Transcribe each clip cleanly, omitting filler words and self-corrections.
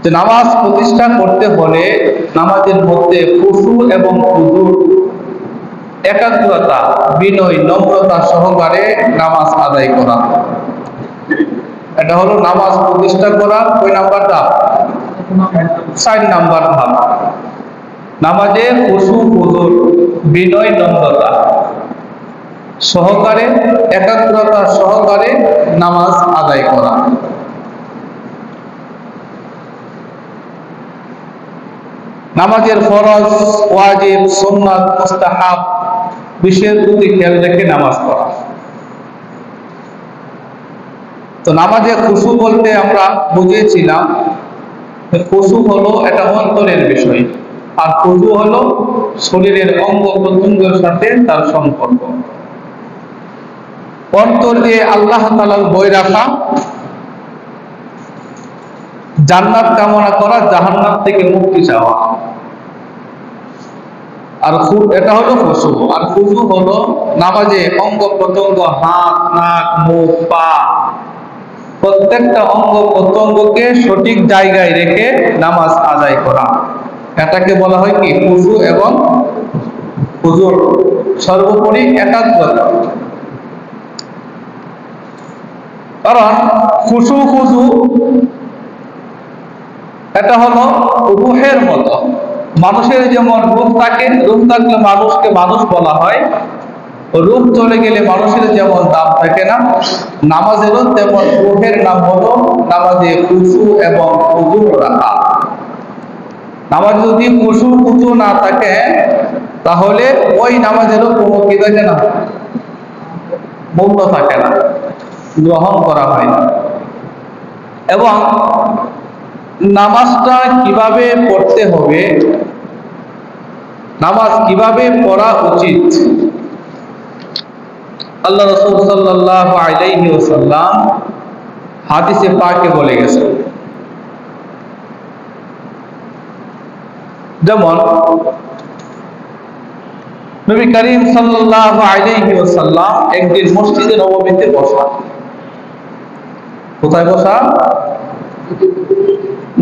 যে নামাজ প্রতিষ্ঠা করতে হলে নামাজের মধ্যে খুশু এবং হুজুর, একাগ্রতা, বিনয়, নম্রতা সহকারে নামাজ আদায় করা। এটা হলো নামাজ প্রতিষ্ঠা করা কয় নাম্বার ধাপ? 4 নাম্বার ধাপ। নামাজে খুশু, হুজুর, বিনয়, নম্রতা সহকারে, একাগ্রতা সহকারে নামাজ আদায় করা। নামাজের ফরজ, ওয়াজিব, সুন্নাত, মুস্তাহাব বিষয়ের প্রতি খেয়াল রেখে নামাজ পড়া। তো নামাজে খুশু বলতে আমরা বুঝিয়েছিলাম, খুশু হলো এটা অন্তরের বিষয়, আর খুশু হলো শরীরের অঙ্গ প্রত্যঙ্গের সাথে তার সম্পর্ক। অন্তর দিয়ে আল্লাহ তাআলার ভয় রাখা, জান্নাত কামনা করা, জাহান্নাম থেকে মুক্তি চাওয়া। আর এটা হলো খুশু। আর খুশু হলো নামাজে অঙ্গ প্রত্যঙ্গ, হাত, নাক, মুখ, পা, প্রত্যেকটা অঙ্গ প্রত্যঙ্গকে সঠিক জায়গায় রেখে নামাজ আদায় করা। এটাকে বলা হয় কি? খুশু এবং হুজুর। সর্বোপরি একাগ্রতা। কারণ খুশু হুজু এটা হলো রূহের মতো। মানুষের যেমন রূহ থাকে, রূহ থাকলে মানুষকে মানুষ বলা হয়, রূহ চলে গেলে মানুষের যেমন দাম থাকে না, নামাজেরও তেমন রূহের নাম হলো নামাজে খুশু এবং হুজুর রাখা। নামাজ যদি খুশু হুজু না থাকে তাহলে ওই নামাজেরও কোনো কি থাকে না, মূল্য থাকে না, গ্রহণ করা হয় না। এবং নামাজটা কিভাবে পড়তে হবে, নামাজ কিভাবে পড়া উচিত, আল্লাহ রাসূল সাল্লাল্লাহু আলাইহি ওয়াসাল্লাম হাদিসে পাকে বলে গেছেন। যেমন নবী করিম সাল্লাল্লাহু আলাইহি ওয়াসাল্লাম একদিন মসজিদে নববীতে বসা। কোথায় বসা?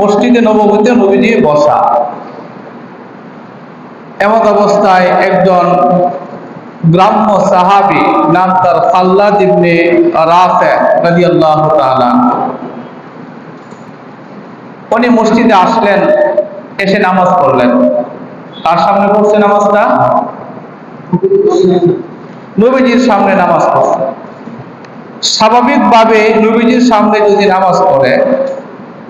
মসজিদে নববীতে নবীজি বসা। এমত অবস্থায় একজন গ্রাম্য সাহাবী, নাম তার খাল্লাদ ইবনে রাফি রাদিয়াল্লাহু তাআলা, উনি মসজিদে আসলেন, এসে নামাজ পড়লেন। তার সামনে পড়ছে নামাজটা? নবীজির সামনে নামাজ পড়ছে। স্বাভাবিকভাবে নবীজির সামনে যদি নামাজ পড়ে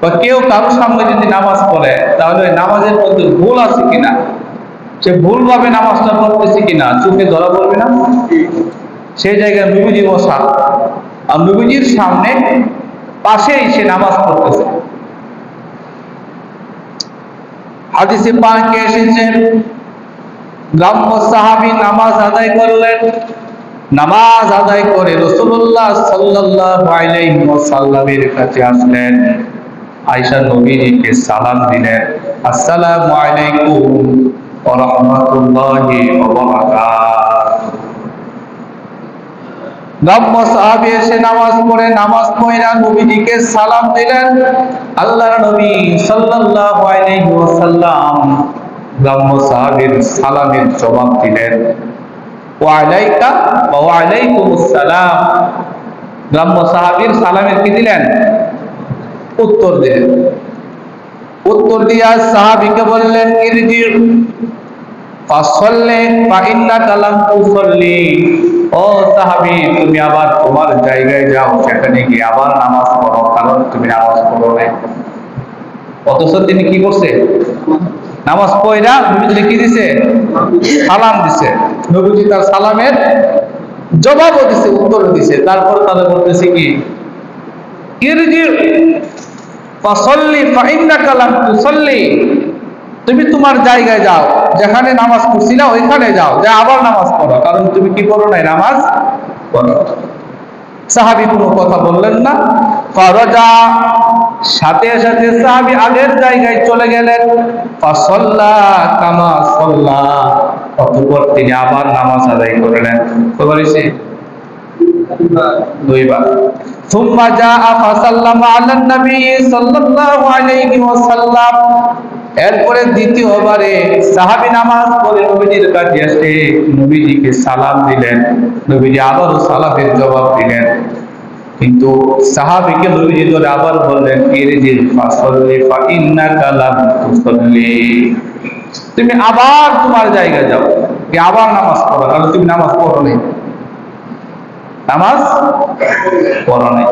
বা কেউ কারোর সামনে যদি নামাজ পড়ে, তাহলে নামাজের মধ্যে ভুল আছে কিনা, সে ভুলভাবে নামাজটা পড়তেছে কিনা চোখে ধরা পড়বে না? সেই জায়গায় নবীজি বসা, আর নবীজির সামনে পাশেই সে নামাজ পড়তেছে। হাদিসে পাকে এসেছে, গ্রাম্য সাহাবী নামাজ আদায় করলেন। নামাজ আদায় করে রাসূলুল্লাহ সাল্লাল্লাহু আলাইহি ওয়াসাল্লামের কাছে আসলেন, আয়েশা নবীজিকে সালাম দিলেন, আসসালামু আলাইকুম ওয়া রাহমাতুল্লাহি ওয়া বারাকাতুহু। গ্রাম্য সাহাবী এসে নামাজ পড়ে নবীজিকে সালাম দিলেন। আল্লাহর নবী সাল্লাল্লাহু আলাইহি ওয়াসাল্লাম গ্রাম্য সাহাবীর সালামের জবাব দিলেন, ওয়া আলাইকা ওয়া আলাইকুমুস সালাম। গ্রাম্য সাহাবীর সালামের কি দিলেন? উত্তর দিলেন। উত্তর দিয়া সাহাবীকে বললেন, ইরজি ফাসাল্লি ফা ইন্নাকা লাম তুসাল্লি। ও সাহাবী, তুমি আবার তোমার জায়গায় যাও, সেখানে গিয়ে আবার নামাজ পড়ো, কারণ তুমি নামাজ পড়ো নাই। অথচ তিনি কি করছে? নামাজ পড়া নবীজি কি দিছে? সালাম দিছে। নবীজি তার সালামের জবাবও দিছে, উত্তর দিছে। তারপর তারা বলতেছে কি, ইরজি ফাসাল্লি ফা ইন্নাকা লাম তুসাল্লি। তুমি তোমার জায়গায় যাও, যেখানে নামাজ পড়ছিলা ওইখানে যাও, যে আবার নামাজ পড়ো, কারণ তুমি কি করো নাই? নামাজ পড়ো। সাহাবী কোনো কথা বললেন না। ফারাজা, সাথে সাথে সাহাবী আগের জায়গায় চলে গেলেন। ফাসাল্লা কামা সাল্লা, অতঃপর তিনি আবার নামাজ আদায় করলেন। কবে হইছে? দুইবার। সুম্মা জাআ ফাসাল্লামা আলান নবী সাল্লাল্লাহু আলাইহি ওয়াসাল্লাম, এরপরে দ্বিতীয়বারে সাহাবী নামাজ পড়ে নবীজির কাছে এসে নবীজিকে সালাম দিলেন। নবীজি আবারও সালামের জবাব দিলেন, কিন্তু সাহাবীকে নবীজি ধরে আবার বললেন, ইরজি ফাসাল্লি ফা ইন্নাকা লাম তুসাল্লি, তুমি আবার তোমার জায়গায় যাও, আবার নামাজ পড়ো, কারণ তুমি নামাজ পড়ো নাই, নামাজ পড়ো নাই।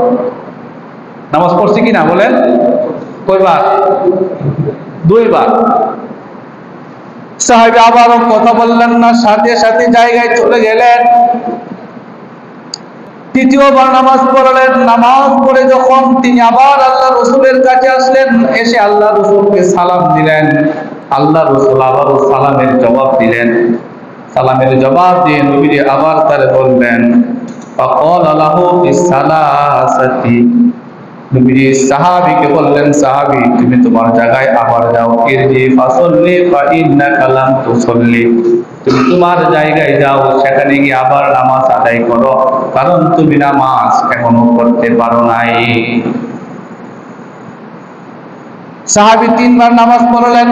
নামাজ পড়ছি কিনা বলেন? কয়বার? দুইবার। সাহাবী আবারও কথা বললেন না, সাথে সাথে জায়গায় চলে গেলেন। তৃতীয়বার নামাজ পড়লেন। নামাজ পড়ে যখন তিনি আবার আল্লাহ রসুলের কাছে আসলেন, এসে আল্লাহ রসুলকে সালাম দিলেন। আল্লাহ রসুল আবারও সালামের জবাব দিলেন। সালামের জবাব দিয়ে নবীজি আবার তারে বললেন, ফাকালা লাহু বিসালাসাতি, নবীজি সাহাবীকে বললেন, সাহাবী তুমি তোমার জায়গায় আবার যাও, ইরজি ফাসাল্লি ফা ইন্নাকা লাম তুসাল্লি, তুমি তোমার জায়গায় যাও, সেখানে গিয়ে আবার নামাজ আদায় করো, কারণ তুমি নামাজ এখনো পড়তে পারো নাই। সাহাবী তিনবার নামাজ পড়লেন।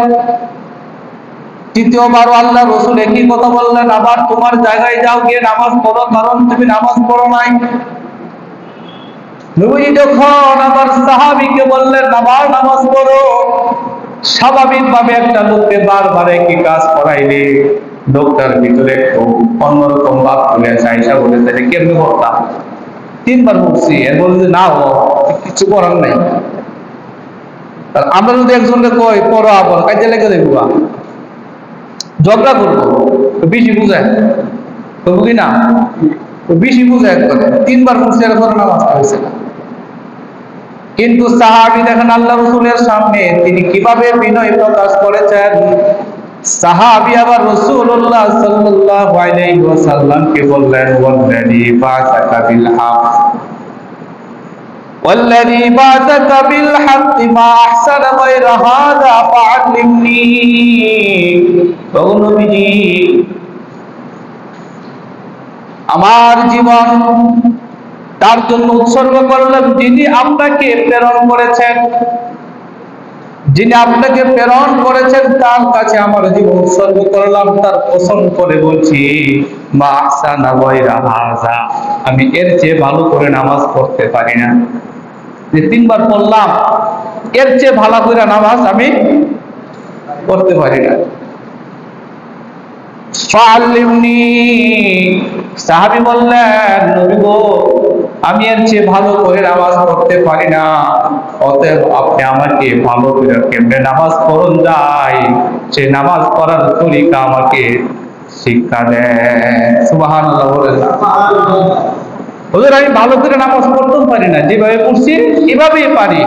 তৃতীয়বার আল্লাহ রসুল একই কথা বললেন, আবার তোমার জায়গায় যাও, গিয়ে নামাজ পড়ো, কারণ তুমি নামাজ পড়ো নাই। নবীজি যখন আবার সাহাবীকে বললেন আবার নামাজ পড়ো, স্বাভাবিকভাবে একটা লোককে বারবার একই কাজ করাইলে লোকটার ভিতরে একটু অন্যরকম ভাব চলে আসে, আইসা বলে তাহলে কেমনি করতাম, তিনবার বলছি, এর বলছে না কিছু করার নাই। আমরা যদি একজনকে কই পড়ো, আবার কাজে লেগে দেখবো, ঝগড়া করবো, বেশি বুঝায়, করবো কি না? বেশি বুঝায় একবার, তিনবার বলছে এরপর নামাজ পড়েছে। কিন্তু সাহাবী দেখেন আল্লাহ রসুলের সামনে তিনি কিভাবে বিনয় প্রকাশ করেছেন। সাহাবী আবার রাসূলুল্লাহ সাল্লাল্লাহু আলাইহি ওয়াসাল্লামকে বললেন, ওয়াল্লাযী বা'সাকা বিল হক, ওয়াল্লাযী বা'সাকা বিল হক মা আহসানা গায়রা হাযা ফাআল্লিমনি, ও নবীজি আমার জীবন তার জন্য উৎসর্গ করলাম যিনি আপনাকে প্রেরণ করেছেন, যিনি আপনাকে প্রেরণ করেছেন তার কাছে আমার জীবন উৎসর্গ করলাম। তার কসম করে বলছি, মা আহসানা গায়রা হাযা, আমি এর চেয়ে ভালো করে নামাজ পড়তে পারি না। যে তিনবার পড়লাম, এর চেয়ে ভালো করে নামাজ আমি পড়তে পারি না। ফাআল্লিমনি, সাহাবী বললেন, নবী গো আমি এর চেয়ে ভালো করে নামাজ পড়তে পারি না, অতএব আপনি আমাকে ভালো করে কেমনে নামাজ পড়ন যায় সে নামাজ পড়ার তরিকা আমাকে শিক্ষা দেন। সুবহানাল্লাহ বলেন। হুজুর আমি ভালো করে নামাজ পড়তেও পারি না, যেভাবে পড়ছি এভাবেই পারি,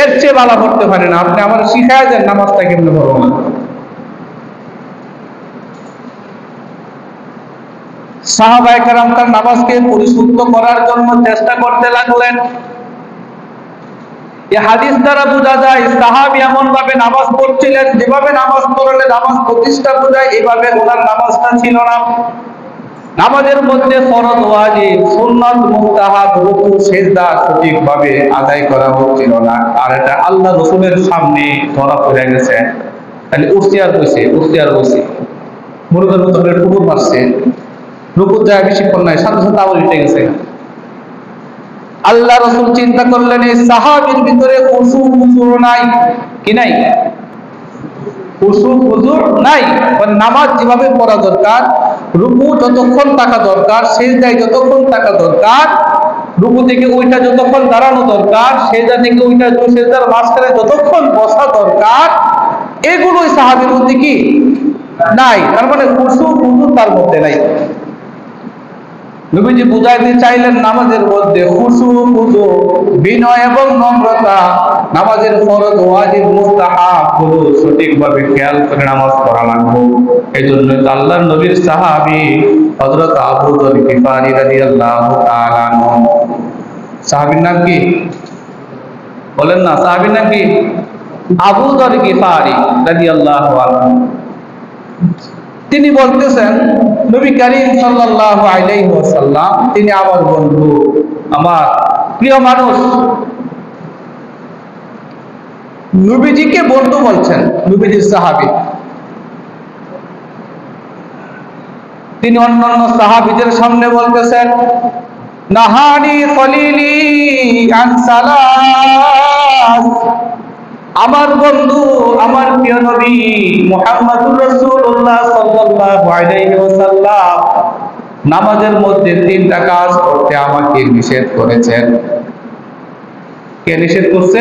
এর চেয়ে ভালো পড়তে পারি না, আপনি আমার শিখায় দেন নামাজটা কেমনে পড়বো। সাহাবায়ে কেরাম তার নামাজকে পরিশুদ্ধ করার জন্য চেষ্টা করতে লাগলেন। এই হাদিস দ্বারা বোঝা যায় সাহাবী এমন ভাবে নামাজ পড়ছিলেন যেভাবে নামাজ পড়লে নামাজ প্রতিষ্ঠা বোঝায়, এইভাবে ওনার নামাজটা ছিল না। নামাজের মধ্যে ফরজ, ওয়াজিব, সুন্নাত, মুস্তাহাব, রুকু, সিজদা সঠিকভাবে আদায় করা হচ্ছিল না। আর এটা আল্লাহ রাসূলের সামনে ধরা পড়ে গেছে। তাহলে উঠতে আর বসে মুরগের মতো করে টুকুর মারছে, রুকু যায় বেশিক্ষণ নাই, সাথে সাথে আবার উঠে গেছে। আল্লাহ রাসূল চিন্তা করলেন এই সাহাবীর ভিতরে খুশু খুজুর নাই, কি নাই? খুশু খুজুর নাই। নামাজ যেভাবে পড়া দরকার, রুকু যতক্ষণ থাকা দরকার, সিজদায় যতক্ষণ থাকা দরকার, রুকু থেকে ওইটা যতক্ষণ দাঁড়ানো দরকার, সিজদা থেকে ওইটা সিজদার মাঝখানে যতক্ষণ বসা দরকার, এগুলোই সাহাবীর মধ্যে কি নাই। তার মানে খুশু খুজুর তার মধ্যে নাই। নবীজি বুঝাইতে চাইলেন নামাজের মধ্যে খুশু খুজু, বিনয় এবং নম্রতা, নামাজের ফরজ, ওয়াজিব, মুস্তাহাব গুলো সঠিকভাবে খেয়াল করে নামাজ পড়া লাগবে। এই জন্য আল্লাহর নবীর সাহাবী হযরত আবু যর গিফারী রাদিয়াল্লাহু তাআলা আনহু, সাহাবীর নাম কি বলেন না? সাহাবীর নাম কি? আবু যর গিফারী রাদিয়াল্লাহু আনহু। তিনি বলতেছেন নবী করিম সাল্লাল্লাহু আলাইহি ওয়াসাল্লাম তিনি আমার বন্ধু, আমার প্রিয় মানুষ। নবীজিকে বন্ধু বলছেন, নবীজির সাহাবী। তিনি অন্যান্য সাহাবীদের সামনে বলতেছেন নাহানি খলিলি আন সালাস, আমার বন্ধু আমার প্রিয় নবী মুহাম্মদুর রাসূলুল্লাহ সাল্লাল্লাহু আলাইহি ওয়াসাল্লাম নামাজের মধ্যে তিনটা কাজ করতে আমাকে নিষেধ করেছেন। কে নিষেধ করছে?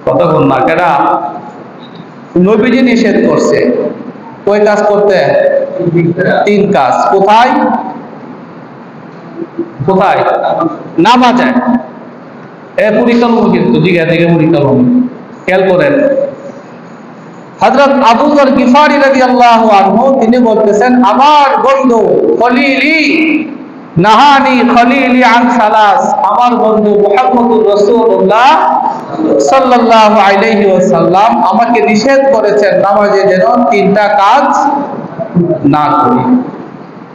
কতক্ষণ না কেডা? নবীজি নিষেধ করছে। কয় কাজ করতে? তিন কাজ। কোথায় কোথায়? নামাজে। পরিকল্পনা কিন্তু জিজ্ঞাসা থেকে পরিকল্পনা খেয়াল করেন। হযরত আবু যর গিফারি রাদিয়াল্লাহু আনহু তিনি বলতেছেন আমার বন্ধু খলিলি নাহানি খলিলি আন সালাস, আমার বন্ধু মুহাম্মদুর রাসূলুল্লাহ সাল্লাল্লাহু আলাইহি ওয়াসাল্লাম আমাকে নিষেধ করেছেন নামাজে যেন তিনটা কাজ না করি।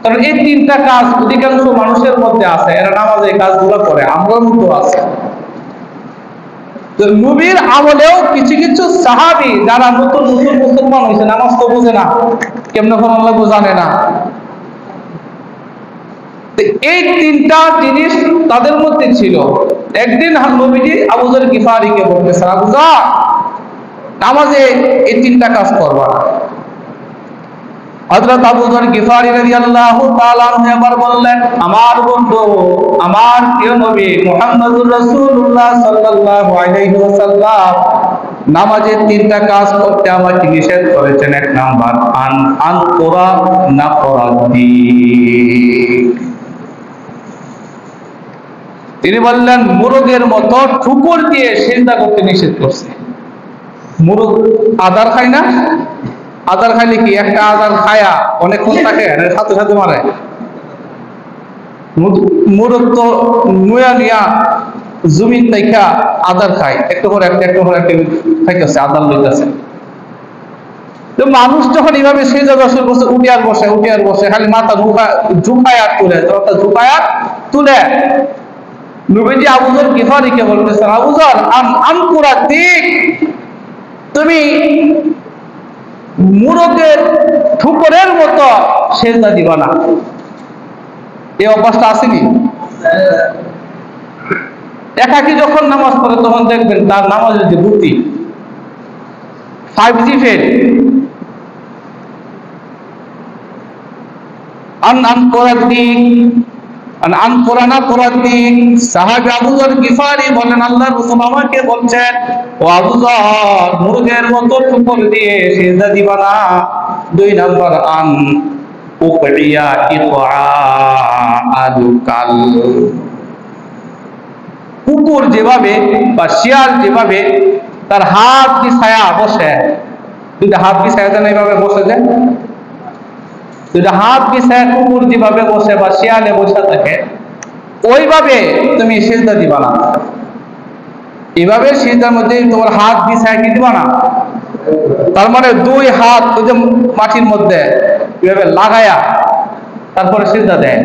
কারণ এই তিনটা কাজ অধিকাংশ মানুষের মধ্যে আছে, এরা নামাজে এই কাজগুলো করে, আমরার মধ্যে আছে। নবীর আমলেও কিছু কিছু সাহাবী যারা নতুন নতুন মুসলমান হয়েছে, নামাজ তো বুঝে না, কেমনে কোন আল্লাহ জানে না, এই তিনটা জিনিস তাদের মধ্যে ছিল। একদিন নবীজি আবু যর গিফারিকে বলতেছেন আবু যর নামাজে এই তিনটা কাজ করবা। হযরত আবু যর গিফারি রাদিয়াল্লাহু তাআলা আনহু এবার বললেন আমার বন্ধু আমার প্রিয় নবী মুহাম্মদুর রাসূলুল্লাহ সাল্লাল্লাহু আলাইহি ওয়াসাল্লাম নামাজে তিনটা কাজ করতে আমাকে নিষেধ করেছেন। এক নাম্বার আন কোরা না করাতি। তিনি বললেন মুরগের মতো ঠুকুর দিয়ে সিজদা করতে নিষেধ করছে। মুরগ আদার খায় না? আদার খাইলে কি একটা আদার খায়া অনেকক্ষণ থাকে, সাথে সাথে মারে। মুরগ তো নুয়া নিয়া জমিন তাইকা আদার খায়, একটু করে একটা খাইতেছে, আদার লইতেছে। তো মানুষ যখন এইভাবে সেজদা শুরু করছে, উঠিয়ার বসে খালি মাথা ঝুঁকায় আর তুলে নবীজি আবু যর গিফারিকে বলতেছেন আবু যর আন কুরাতিক, তুমি মুরগের ঠুকরের মতো সেজদা দিবা না। এই অভ্যাসটা আসেনি? একাকি যখন নামাজ পড়ে তখন দেখবেন তার নামাজের যে গতি 5G ফেল। সাহাবী আবু যর গিফারি বলেন আল্লাহর রাসূল আমাকে বলছেন ও আবু যর মুরগের মতো ঠুকর দিয়ে সিজদা দিবা না। দুই নাম্বার আন উকরিয়া ইকআআল কাল, কুকুর যেভাবে বা শিয়াল যেভাবে তার হাত বিছায়া বসে, দুইটা হাত বিছায়া দেন এইভাবে বসে যায়, দুইটা হাত বিছায়া কুকুর যেভাবে বসে বা শিয়ালে বসে থাকে ওইভাবে তুমি সিজদা দিবা না। এইভাবে সিজদার মধ্যে তোমার হাত বিছায়া কি দিবা না। তার মানে দুই হাত ওই যে মাটির মধ্যে এইভাবে লাগায়া তারপরে সিজদা দেয়।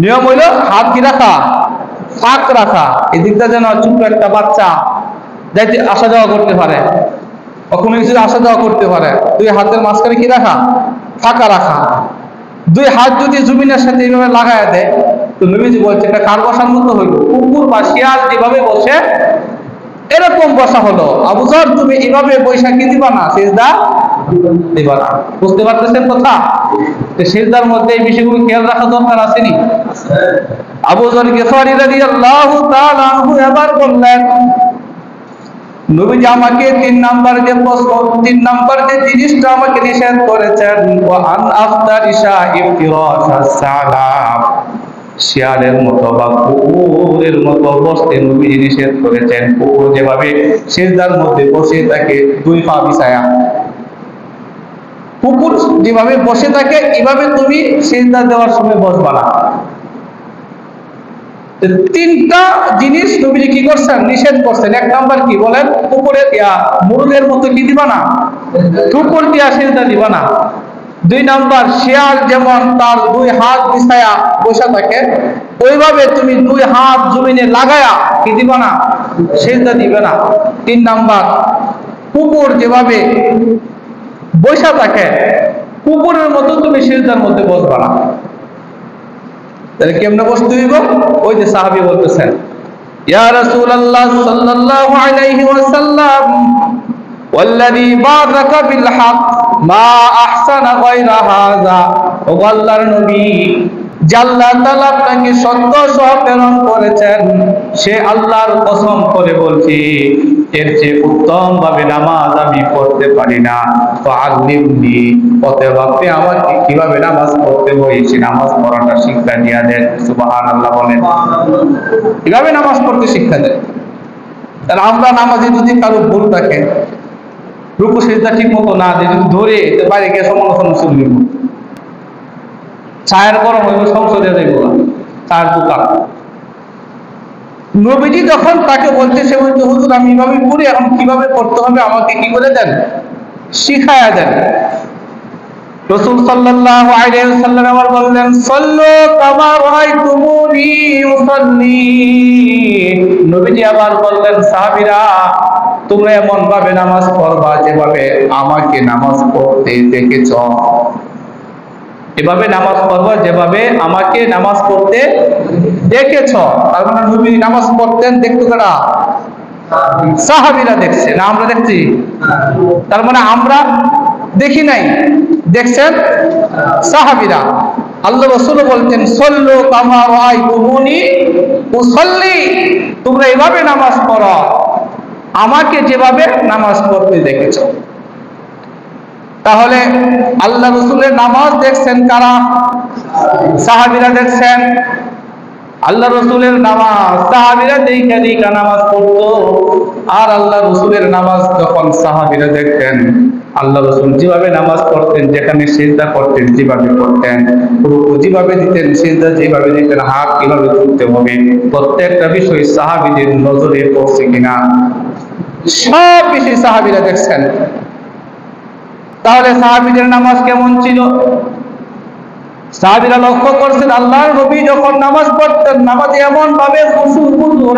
নিয়ম হইল হাত কি রাখা, ফাঁক রাখা, এই দিকটা যেন ছোট্ট একটা বাচ্চা যাইতে আসা যাওয়া করতে পারে, কখনো কিছু আসা যাওয়া করতে পারে। দুই হাতের মাঝখানে কি রাখা, ফাঁকা রাখা। দুই হাত যদি জমিনের সাথে এইভাবে লাগায় দেয় তো নবীজি বলছে এটা কার বসার মতো হইল, কুকুর বা শিয়াল যেভাবে বসে এরকম বসা হলো। আবু যর তুমি এইভাবে বৈশাখী দিবা না, সিজদা দিবা না। বুঝতে পারতেছেন কথা? সিজদার মধ্যে এই বিষয়গুলো খেয়াল রাখা দরকার আসেনি? আবু যর গিফারি রাদিয়াল্লাহু তাআলা আনহু এবার বললেন নবীজি আমাকে তিন নাম্বার যে জিনিসটা আমাকে নিষেধ করেছেন ওয়া আন আফতারিশা ইফতিরাশাস সালাম, শিয়ালের মতো বা কুকুরের মতো বসতে নবীজি নিষেধ করেছেন। কুকুর যেভাবে সিজদার মধ্যে বসে থাকে দুই পা বিছায়া, কুকুর যেভাবে বসে থাকে এভাবে তুমি সিজদা দেওয়ার সময় বসবা না। তিনটা জিনিস নবীজি কি করছেন, নিষেধ করছেন। এক নাম্বার কি বলেন, উপরে মুরগের মতো কি দিবা না, উপর দিয়া সিজদা দিবা না। দুই নাম্বার, শেয়াল যেমন তার দুই হাত বিছায়া বসে থাকে, ওইভাবে তুমি দুই হাত জমিনে লাগায়া কি দিবা না, সিজদা দিবে না। তিন নাম্বার, কুকুর যেভাবে বসে থাকে কুকুরের মতো তুমি সিজদার মধ্যে বসবা না। তাহলে কেমনে বসতে হইব? ওই যে সাহাবী বলতেছেন, ইয়া রাসূলুল্লাহ সাল্লাল্লাহু আলাইহি ওয়াসাল্লাম ওয়াল্লাযী বারাকা বিল হক মা আহসানা গায়রা হাযা, ও আল্লাহর নবী, যে আল্লাহ তাআলা আপনাকে সত্য সহ প্রেরণ করেছেন, সে আল্লাহর কসম করে বলছি, এর চেয়ে উত্তম ভাবে নামাজ আমি পড়তে পারি না। তো আল্লিমনি, অতএব আপনি আমাকে কিভাবে নামাজ পড়তে হয় সে নামাজ পড়াটা শিক্ষা দিয়া দেন। সুবহানাল্লাহ বলেন। কিভাবে নামাজ পড়তে শিক্ষা দেন। তাহলে আমরা নামাজে যদি কারো ভুল থাকে, রুকু সিজদা ঠিক মতো না দিয়ে যদি ধরে বাইরে গিয়ে সমালোচনা শুরু হইব, চায়ের গরম হইব, সংসদে যাইব চায়ের দোকান। নবীজি যখন তাকে বলছে, সে বলছে, হুজুর আমি এইভাবে পড়ি, এখন কিভাবে পড়তে হবে আমাকে কি করে দেন, শিখায়া দেন। রাসূল সাল্লাল্লাহু আলাইহি ওয়াসাল্লাম আবার বললেন, সাল্লু কামা রাআইতুমুনি উসাল্লি। নবীজি আবার বললেন, সাহাবীরা তোমরা এমন ভাবে নামাজ পড়বা যেভাবে আমাকে নামাজ পড়তে দেখেছ। এভাবে নামাজ পড়বা যেভাবে আমাকে নামাজ পড়তে দেখেছ। তার মানে নবী নামাজ পড়তেন, দেখতো কারা? সাহাবীরা দেখছে, না আমরা দেখছি? তার মানে আমরা দেখি নাই, দেখছেন সাহাবীরা। আল্লাহ রাসূল বলতেন, সাল্লু কামা রাআইতুমুনি উসাল্লি, তোমরা এভাবে নামাজ পড়ো আমাকে যেভাবে নামাজ পড়তে দেখেছো। তাহলে আল্লাহ রাসূলের নামাজ দেখছেন কারা? সাহাবীরা দেখছেন। আল্লাহ রাসূলের নামাজ সাহাবীরা দেখা নামাজ পড়তো, আর আল্লাহ রাসূলের নামাজ যখন সাহাবীরা দেখতেন, আল্লাহ রাসূল যেভাবে নামাজ পড়তেন, যেখানে সিজদা করতেন যেভাবে করতেন, রুকু যেভাবে দিতেন, সিজদা যেভাবে দিতেন, হাত কিভাবে তুলতে হবে, প্রত্যেকটা বিষয় সাহাবীদের নজরে পড়ছে কিনা, সব বিষয় সাহাবীরা দেখছেন। তাহলে সাহাবীদের নামাজ কেমন ছিল? সাহাবীরা লক্ষ্য করছেন, আল্লাহর নবী যখন নামাজ পড়তেন, নামাজে এমন ভাবে খুশু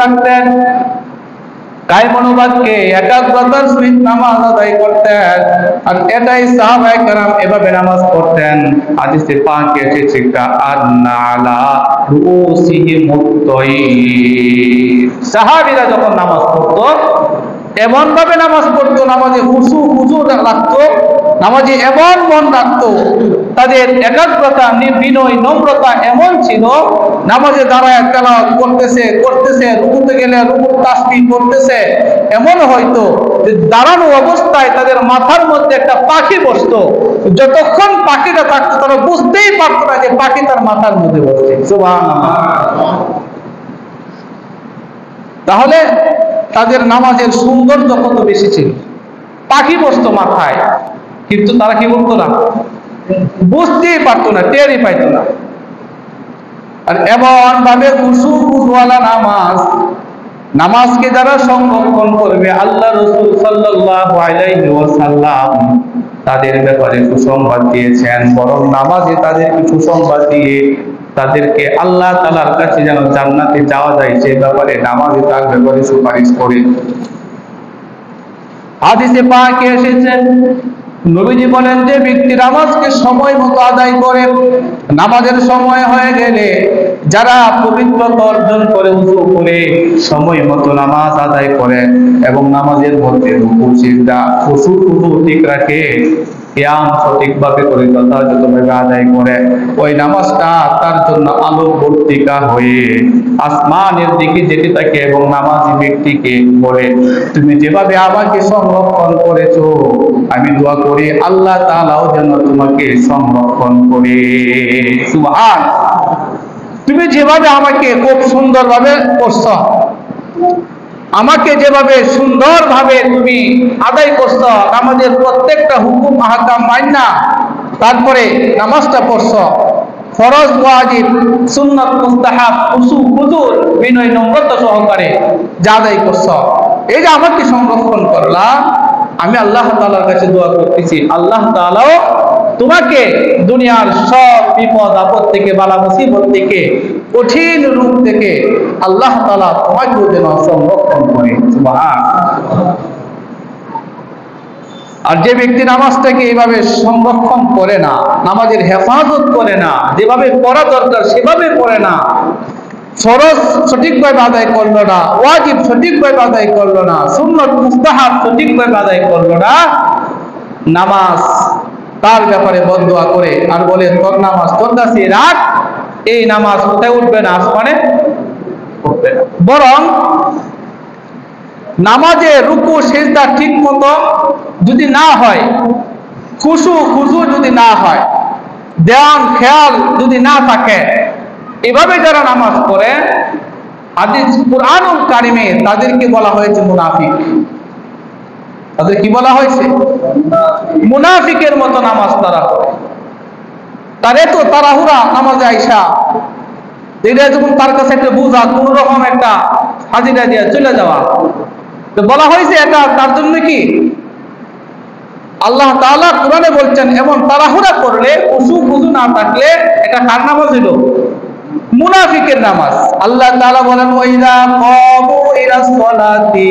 রাখতেন, কায়েম অনুবাদকে একাগ্রতার সহিত নামাজ আদায় করতেন। আর এটাই সাহাবায়ে কেরাম এভাবে নামাজ পড়তেন। হাদিসে পাকে এসেছে, কাআন্না আলা রুউসিহিমুত তায়র। সাহাবীরা যখন নামাজ পড়তো এমন ভাবে নামাজ পড়তো, নামাজে খুশু লাগতো, নামাজে এমন মন রাখতো, তাদের একাগ্রতা, বিনয়, নম্রতা এমন ছিল, নামাজে দাঁড়ায় তেলাওয়াত করতেছে, রুকুতে গেলে রুকুর তাসবিহ করতেছে, এমন হয়তো যে দাঁড়ানো অবস্থায় তাদের মাথার মধ্যে একটা পাখি বসতো। যতক্ষণ পাখিটা থাকতো তারা বুঝতেই পারতো না যে পাখি তার মাথার মধ্যে বসছে। সুবহানাল্লাহ। তাহলে তাদের নামাজের সৌন্দর্য কত বেশি ছিল। পাখি বসতো মাথায়, কিন্তু তারা কি বলতো না, বুঝতেই পারতো না, টেরই পাইতো না। আর এমন ভাবে খুশুওয়ালা নামাজকে যারা সংরক্ষণ করবে, আল্লাহ রাসূল সাল্লাল্লাহু আলাইহি ওয়াসাল্লাম তাদের ব্যাপারে সুসংবাদ দিয়েছেন। বরং নামাজে তাদেরকে সুসংবাদ দিয়ে তাদেরকে আল্লাহ তাআলার কাছে যেন জান্নাতে যাওয়া যায়, সে ব্যাপারে নামাজে তার ব্যাপারে সুপারিশ করে। হাদিসে পাকে এসেছে, নবীজি বলেন, যে ব্যক্তি নামাজকে সময় মতো আদায় করে, নামাজের সময় হয়ে গেলে যারা পবিত্রতা অর্জন করে, ওযু করে সময় মতো নামাজ আদায় করে এবং নামাজের মধ্যে রুকু সিজদা খুশু ঠিক রাখে, কিয়াম সঠিকভাবে করে যথাযথভাবে আদায় করে, ওই নামাজটা তার জন্য আলোকবর্তিকা হয়ে আসমানের দিকে যেতে থাকে এবং নামাজি ব্যক্তিকে বলে, তুমি যেভাবে আমাকে সংরক্ষণ করেছো, আমি দোয়া করি আল্লাহ তাআলাও যেন তোমাকে সংরক্ষণ করে। সুবহান। তুমি যেভাবে আমাকে খুব সুন্দরভাবে করছো, আমাকে যেভাবে সুন্দরভাবে তুমি আদায় করছো, নামাজের প্রত্যেকটা হুকুম আহকাম মাইনা তারপরে নামাজটা পড়ছো, ফরজ ওয়াজিব সুন্নাত মুস্তাহাব খুশু হুজুর বিনয় নম্রতা সহকারে যা আদায় করছো, এই যে আমাকে সংরক্ষণ করলা, আমি আল্লাহ তাআলার কাছে দোয়া করতেছি আল্লাহ তাআলাও তোমাকে দুনিয়ার সব বিপদ আপদ থেকে, বালা মুসিবত থেকে, কঠিন রূপ থেকে আল্লাহ তাআলা তোমাকে যেন সংরক্ষণ করে। সুবহানাল্লাহ। আর যে ব্যক্তি নামাজটাকে এইভাবে সংরক্ষণ করে না, নামাজের হেফাজত করে না, যেভাবে পড়া দরকার সেভাবে পড়ে না, ফরজ সঠিকভাবে আদায় করলো না, ওয়াজিব সঠিকভাবে আদায় করলো না, সুন্নাত মুস্তাহাব সঠিকভাবে আদায় করলো না, নামাজ তার ব্যাপারে বদদুয়া করে আর বলে তোর নামাজ তোর কাছে রাখ, এই নামাজ কোথায় উঠবে না, আসমানে উঠবে না। বরং নামাজে রুকু সিজদা ঠিক মতো যদি না হয়, খুশু যদি না হয়, ধ্যান খেয়াল যদি না থাকে, এভাবে যারা নামাজ পড়ে হাদিস কুরআনুল কারিমে তাদেরকে বলা হয়েছে মুনাফিক। তাদের কি বলা হয়েছে? মুনাফিকের মতো নামাজ তারা পড়ে। তার এত তাড়াহুড়া নামাজে আইসা, এটা যখন তার কাছে একটা বোঝা, কোন রকম একটা হাজিরা দিয়ে চলে যাওয়া, তো বলা হয়েছে এটা তার জন্য কি আল্লাহ তাআলা কোরআনে বলছেন এমন তাড়াহুড়া করলে, খুশু না থাকলে এটা কার নামাজ হলো? মুনাফিকের নামাজ। আল্লাহ তাআলা বলেন ওয়াইদা কামু ইলাস সালাতি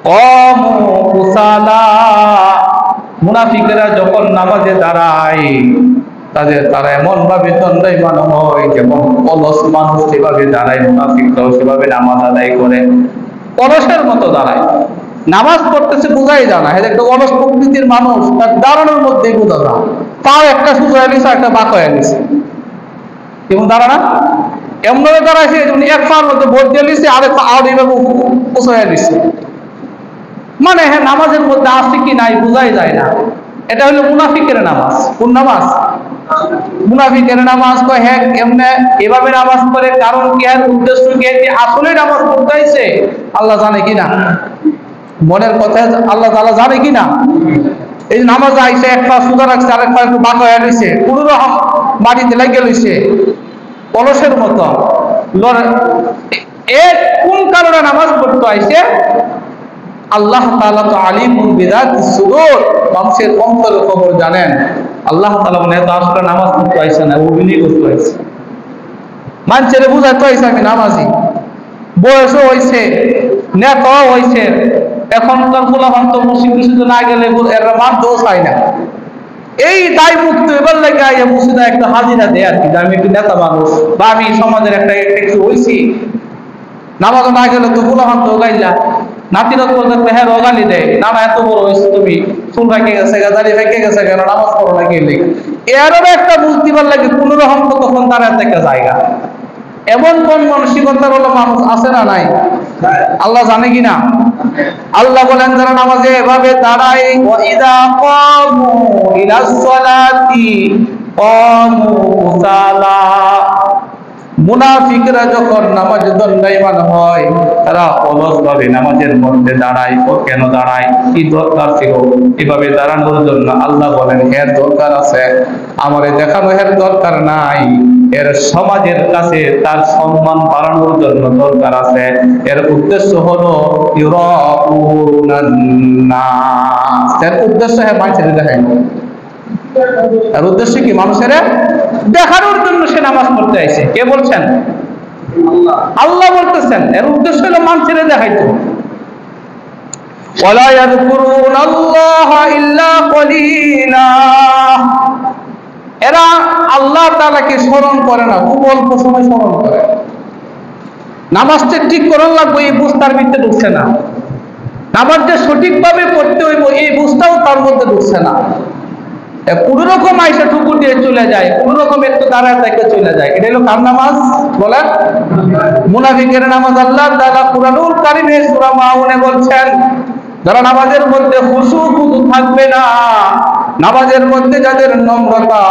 কামু কুসালা, মুনাফিকেরা যখন নামাজে দাঁড়ায় তারা এমন ভাবে দণ্ডায়মান হয়, যেমন অলস মানুষ সেভাবে দাঁড়ায়, মুনাফিকরাও সেভাবে নামাজ আদায় করে, অলসের মতো দাঁড়ায়। নামাজ পড়তেছে বোঝাই যায় না, একটা অলস প্রকৃতির মানুষ, তার দাঁড়ানোর মধ্যেই বোঝা যায়। তাও একটা সুযোগ নিছে, একটা বাঁক হয়ে নিছে, এবং দাঁড়ানা এমন ভাবে দাঁড়াইছে যেমন এক পার মধ্যে ভোট দিয়ে নিছে, আরেক পা আর এইভাবে পোষায় নিছে। মানে হ্যাঁ, নামাজের মধ্যে আছে কি নাই বোঝাই যায় না। এটা হলো মুনাফিকের নামাজ। কোন নামাজ? মুনাফিকের নামাজ। তো হ্যাঁ এমনি এভাবে নামাজ পড়ে, কারণ কি, এর উদ্দেশ্য কি, আসলে নামাজ পড়তেছে আল্লাহ জানে কিনা, মনের কথা আল্লাহ তাআলা জানে কিনা। এই নামাজ আইসে এক পা সুদা রাখছে, আরেক পা একটু বাঁকা হয়ে রয়েছে, কোন রকম মাটিতে লেগে রয়েছে অলসের মতো। কোন কারণে নামাজ পড়তে আইসে? আল্লাহ তাআলা তো আলিমুল বিযাতিস সুদূর, মানুষের অন্তরের খবর জানেন। আল্লাহ তাআলা বলে তো আসলে নামাজ পড়তে আইসে না, অভিনয় করতে আইসে, মানুষের বুঝাইতে আইসে আমি নামাজি, বয়সও হয়েছে, নেতাও হয়েছে, এখনকার পোলাপান তো মসজিদে না গেলে এরা মানতেও চায় না। এই দায় মুক্ত এবার লাগে মসজিদে একটা হাজিরা দেয় আর কি, আমি একটু নেতা মানুষ বা আমি সমাজের একটা কিছু হয়েছি, নামাজ না গেলে তো পোলাপান তো গাইলা নাতিরা তো হ্যাঁ রগালি দেয়, না না এত বড় হয়েছে তুমি, চুল ভেঙে গেছে, দাড়ি ভেঙে গেছে, কেন নামাজ পড়ো না গেলে, এরও একটা বুঝতে পার লাগে কোন রকম তো তখন তার একটা জায়গা। এমন কোন মানসিকতার হলো মানুষ আছে না নাই? আল্লাহ জানে কিনা। আল্লাহ বলেন যারা নামাজে এভাবে দাঁড়ায়, ওয়াইদা কামু ইলাস সালাতি কামু কুসালা, মুনাফিকরা যখন নামাজে দণ্ডায়মান হয়, তারা অলসভাবে নামাজের মধ্যে দাঁড়ায়। ও কেন দাঁড়ায়? কি দরকার ছিল এভাবে দাঁড়ানোর জন্য? আল্লাহ বলেন এর দরকার আছে, আমারে দেখানো এর দরকার নাই, এর সমাজের কাছে তার সম্মান বাড়ানোর জন্য দরকার আছে। এর উদ্দেশ্য হলো ইউরাউনান নাস, এর উদ্দেশ্য হ্যাঁ মানুষের দেখায়, এর উদ্দেশ্য কি? মানুষের দেখানোর জন্য সে নামাজ পড়তে আইছে। কে বলছেন? আল্লাহ বলতেছেন এর উদ্দেশ্য হলো মানুষের দেখাইতো। ওয়ালা ইয়াযকুরুনাল্লাহা ইল্লা কলিলা, এরা আল্লাহ তাআলাকে স্মরণ করে না, খুব অল্প সময় স্মরণ করে। নামাজটা ঠিক করার লাগবে এই বুঝতার ভিতরে ঢুকছে না, নামাজটা সঠিকভাবে পড়তে হইব এই বুঝটাও তার মধ্যে ঢুকছে না। কোন রকম আইসা ঠুকুর দিয়ে চলে যায়, কোন রকম একটু দাঁড়ায় থেকে চলে যায়। এটা হলো কার নামাজ বলেন? মুনাফিকের নামাজ। আল্লাহ তাআলা কুরআনুল কারীমে সূরা মাউনে বলছেন যারা নামাজের মধ্যে খুশু থাকবে না, নামাজের মধ্যে যাদের নম্রতা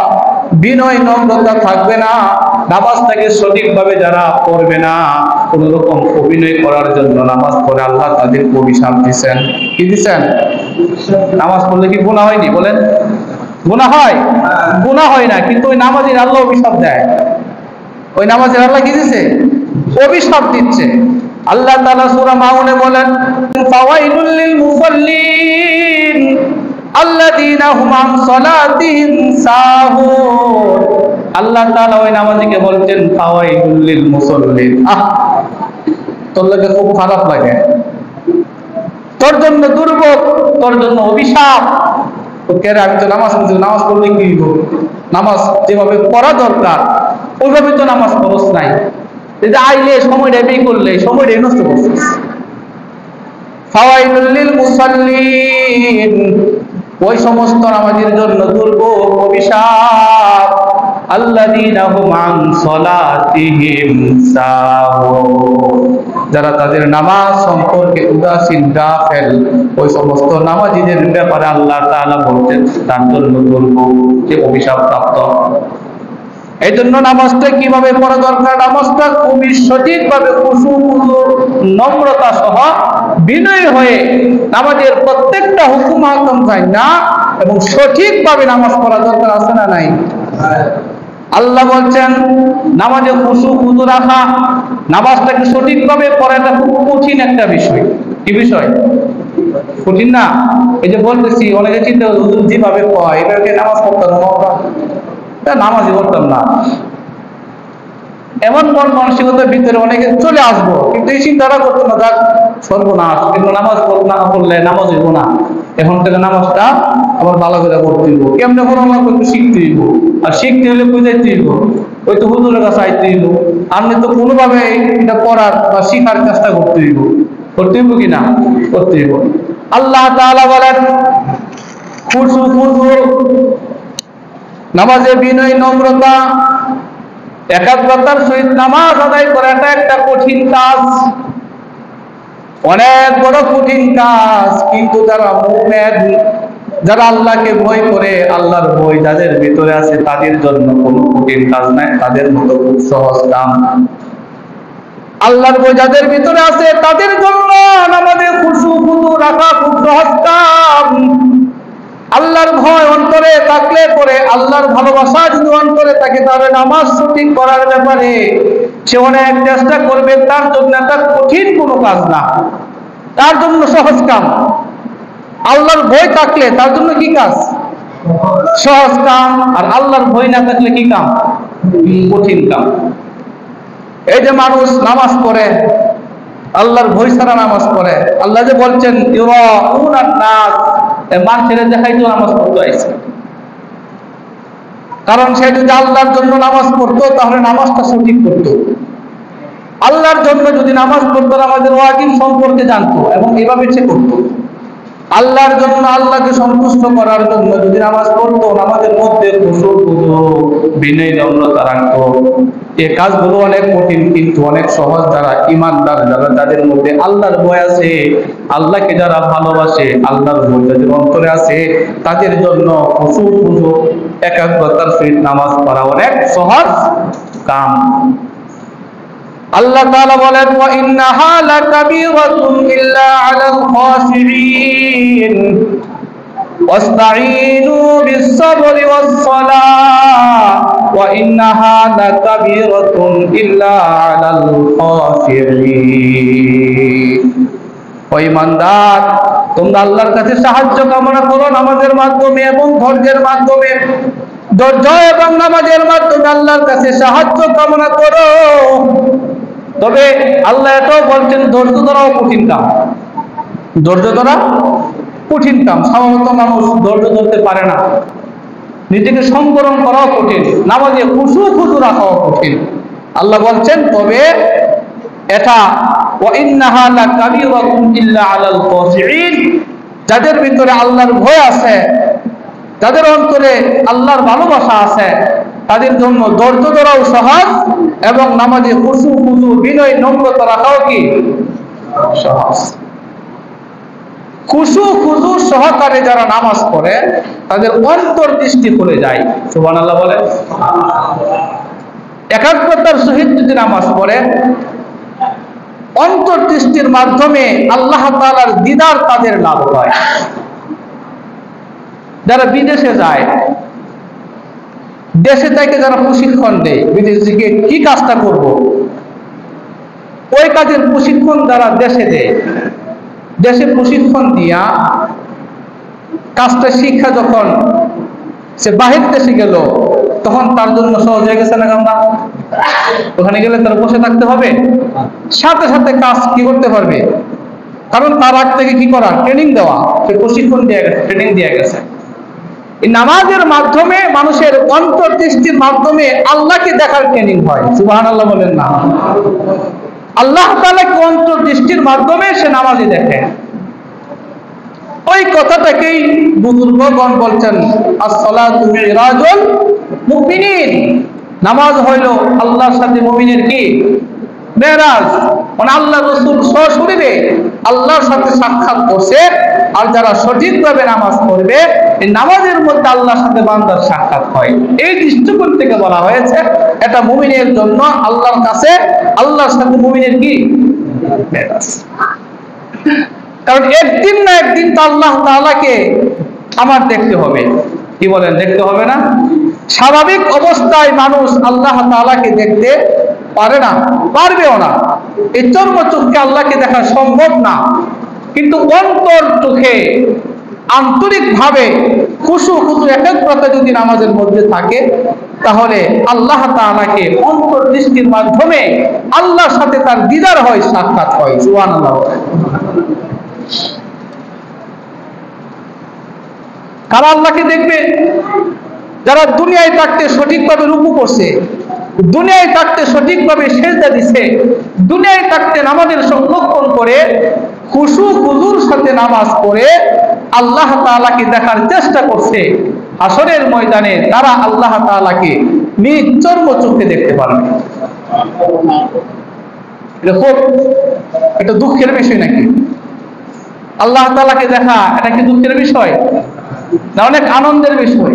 বিনয় নম্রতা থাকবে না, নামাজটাকে সঠিকভাবে যারা পড়বে না, কোন রকম অভিনয় করার জন্য নামাজ পড়ে, আল্লাহ তাদেরকে অভিশাপ দিচ্ছেন। কি দিচ্ছেন? নামাজ পড়লে কি গুনাহ হয়নি বলেন? গুনাহ হয়? গুনাহ হয় না, কিন্তু ওই নামাজের আল্লাহ অভিশাপ দেয়। ওই নামাজের আল্লাহ কি দিচ্ছে? অভিশাপ দিচ্ছে। আল্লাহ তাআলা সূরা মাউনে বলেন, ফাওয়াইলুল লিল মুসাল্লিন আল্লাযীনা হুম আন সালাতিহিম সাহুন। আল্লাহ তাআলা ওই নামাজীকে বলছেন ফাওয়াইলুল লিল মুসাল্লিন। তোর লাগে খুব খারাপ লাগে, তোর জন্য দুর্ভোগ, তোর জন্য অভিশাপ। আমি তো নামাজ পড়ছি, নামাজ পড়লে কি হইব? নামাজ যেভাবে পড়া দরকার ওইভাবে তো নামাজ খরচ নাই। আইলে সময়টা ব্যয় করলে সময়টাই নষ্ট করছিস। ফাওয়াইলুল লিল মুসাল্লিন, ওই সমস্ত নামাজের জন্য দুর্ভোগ, অভিশাপ। আল্লাযীনা হুম আন সালাতিহিম সাহুন, যারা তাদের নামাজ সম্পর্কে উদাসীন, গাফেল, ওই সমস্ত নামাজীদের ব্যাপারে আল্লাহ তাআলা বলতেন তার জন্য দুর্ভোগ, সে অভিশাপ প্রাপ্ত। এই জন্য নামাজটা কিভাবে পড়া দরকার? নামাজটা খুবই সঠিকভাবে খুশু নম্রতা সহ বিনয় হয়ে নামাজের প্রত্যেকটা হুকুম আহকাম জানা এবং সঠিকভাবে নামাজ পড়া দরকার, আছে না নাই? আল্লাহ বলছেন নামাজে খুশু খুদু রাখা, নামাজটাকে সঠিকভাবে পড়াটা খুব কঠিন একটা বিষয়। কি বিষয়? কঠিন না? এই যে বলতেছি, অনেকে চিন্তা হুজুর যেভাবে কয় এটাকে নামাজ পড়তাম না, নামাজই পড়তাম না, এমন মন মানসিকতার ভিতরে অনেকে চলে আসবো, কিন্তু এই চিন্তাটা করতো না, যাক সর্বনাশ, কিন্তু নামাজ না পড়লে নামাজ হইব না, এখন থেকে নামাজটা আবার ভালো করে করতে হইব। কেমনে কোনো আমার একটু শিখতে হইব, আর শিখতে হলে বুঝাইতে হইব, ওই তো হুজুরের কাছে আইতে হইব। আপনি তো কোনোভাবে এটা পড়ার বা শিখার চেষ্টা করতে হইব। করতে হইব কিনা? করতে হইব। আল্লাহ তাআলা বলেন খুশু খুশু, নামাজে বিনয় নম্রতা, একাগ্রতার সহিত নামাজ আদায় করাটা একটা কঠিন কাজ, অনেক বড় কঠিন কাজ। কিন্তু যারা মুমিন, যারা আল্লাহকে ভয় করে, আল্লাহর ভয় যাদের ভিতরে আছে, তাদের জন্য কোনো কঠিন কাজ নাই, তাদের মতো খুব সহজ কাম। আল্লাহর ভয় যাদের ভিতরে আছে তাদের জন্য নামাজে খুশু খুদু রাখা খুব সহজ কাম। আল্লাহর ভয় অন্তরে থাকলে পরে, আল্লাহর ভালোবাসা যদি অন্তরে থাকে, তাহলে নামাজ সঠিক করার ব্যাপারে সে অনেক চেষ্টা করবে। তার জন্য একটা কঠিন কোনো কাজ না, তার জন্য সহজ কাম। আল্লাহর ভয় থাকলে তার জন্য কি কাজ? সহজ কাম। আর আল্লাহর ভয় না থাকলে কি কাম? কঠিন কাম। এই যে মানুষ নামাজ পড়ে, আল্লাহর ভয় ছাড়া নামাজ পড়ে, আল্লাহ যে বলছেন ইউরাউনান নাস, মানুষের দেখাইতো নামাজ পড়তে আইছে। কারণ সে যদি আল্লাহর জন্য নামাজ পড়তো তাহলে নামাজটা সঠিক করতো। আল্লাহর জন্য যদি নামাজ পড়তো, নামাজের ওয়াজিব সম্পর্কে জানতো এবং এভাবে সে করতো। আল্লাহর জন্য, আল্লাহকে সন্তুষ্ট করার জন্য যদি নামাজ পড়তো, নামাজের মধ্যে খুশু খুদু বিনয় নম্রতা রাখতো। এই কাজগুলো অনেক কঠিন কিন্তু অনেক সহজ। যারা ঈমানদার, যারা যাদের মধ্যে আল্লাহর ভয় আছে, আল্লাহকে যারা ভালোবাসে, আল্লাহর ভয় যাদের অন্তরে আছে, তাদের জন্য খুশু খুদু একাগ্রতার সহিত নামাজ পড়া অনেক সহজ কাম। আল্লাহ তাআলা বলেন ওয়া ইন্নাহা লাকাবীরাতুন ইল্লা আলাল খাশিঈন ওয়াস্তাঈনু বিস-সাবরি ওয়াস-সালাহ ওয়া ইন্নাহা লাকাবীরাতুন ইল্লা আলাল খাশিঈন। ও ঈমানদার, তোমরা আল্লাহর কাছে সাহায্য কামনা করো নামাজের মাধ্যমে এবং ধৈর্যের মাধ্যমে। ধৈর্য এবং নামাজের মাধ্যমে আল্লাহর কাছে সাহায্য কামনা করো। তবে আল্লাহ এটাও বলছেন ধৈর্য ধরাও কঠিন কাম। ধৈর্য ধরা কঠিন কাম। সাধারণত মানুষ ধৈর্য ধরতে পারে না, নিজেকে সংবরণ করাও কঠিন, নামাজে খুশু খুদু রাখাও কঠিন। আল্লাহ বলছেন তবে এটা ওয়া ইন্নাহা লাকাবীরাতুন ইল্লা আলাল খাশিঈন, যাদের ভিতরে আল্লাহর ভয় আছে, যাদের অন্তরে আল্লাহর ভালোবাসা আছে, তাদের জন্য ধৈর্য ধরাও সহজ এবং নামাজে খুশু খুদু বিনয় নম্রতা রাখাও কি সহজ। খুশু খুদু সহকারে যারা নামাজ পড়ে তাদের অন্তর্দৃষ্টি খুলে যায়। সুবহানাল্লাহ বলে। একাগ্রতার সহিত যদি নামাজ পড়ে, অন্তর্দৃষ্টির মাধ্যমে আল্লাহ তাআলার দিদার তাদের লাভ হয়। যারা বিদেশে যায়, দেশে থেকে যারা প্রশিক্ষণ দেয় বিদেশে গিয়ে কি কাজটা করব, ওই কাজের প্রশিক্ষণ যারা দেশে দেয়, দেশে প্রশিক্ষণ দিয়া কাজটা শিক্ষা যখন সে বাহির দেশে গেল, তখন তার জন্য সহজ হয়ে গেছে না? আমরা ওখানে গেলে তার বসে থাকতে হবে, সাথে সাথে কাজ কি করতে পারবে, কারণ তার আগ থেকে কি করা, ট্রেনিং দেওয়া, সে প্রশিক্ষণ দিয়ে গেছে, ট্রেনিং দিয়ে গেছে। এই নামাজের মাধ্যমে মানুষের অন্তর্দৃষ্টির মাধ্যমে আল্লাহকে দেখার ট্রেনিং হয়। সুবহানাল্লাহ বলেন না? আল্লাহ তাআলাকে অন্তর্দৃষ্টির মাধ্যমে সে নামাজে দেখে। ওই কথাটাকেই বুজুর্গগণ বলছেন, as-সালাতু মিরাজুল মুমিনিন, নামাজ হইল আল্লাহর সাথে মুমিনের কি মেরাজ, মানে আল্লাহ রাসূল সশরীরে আল্লাহর সাথে সাক্ষাৎ করছে। আর যারা সঠিকভাবে নামাজ পড়বে, এই নামাজের মধ্যে আল্লাহর সাথে বান্দার সাক্ষাৎ হয়। এই দৃষ্টিকোণ থেকে বলা হয়েছে এটা মুমিনের জন্য আল্লাহর কাছে আল্লাহর সাথে মুমিনের কি মেরাজ। কারণ একদিন না একদিন তো আল্লাহ তাআলাকে আমার দেখতে হবে। কি বলেন, দেখতে হবে না? স্বাভাবিক অবস্থায় মানুষ আল্লাহ তাআলাকে দেখতে পারে না, পারবেও না। এই চর্ম চোখে আল্লাহকে দেখা সম্ভব না, কিন্তু অন্তর চোখে আন্তরিকভাবে খুশু একাগ্রতা যদি নামাজের মধ্যে থাকে, তাহলে আল্লাহ তাআলাকে অন্তর্দৃষ্টির মাধ্যমে আল্লাহর সাথে তার দিদার হয়, সাক্ষাৎ হয়। সুবহানাল্লাহ। কারা আল্লাহকে দেখবে? যারা দুনিয়ায় থাকতে সঠিকভাবে রুকু করছে, দুনিয়ায় থাকতে সঠিকভাবে সিজদা দিছে, দুনিয়ায় থাকতে নামাজের সংরক্ষণ করে খুশু খুজুর সাথে নামাজ পড়ে আল্লাহ তাআলাকে দেখার চেষ্টা করছে, হাসরের ময়দানে তারা আল্লাহ তাআলাকে নিজ চর্ম চোখে দেখতে পারবে। এটা দুঃখের বিষয় নাকি? আল্লাহ তাআলাকে দেখা এটা কি দুঃখের বিষয় না অনেক আনন্দের বিষয়?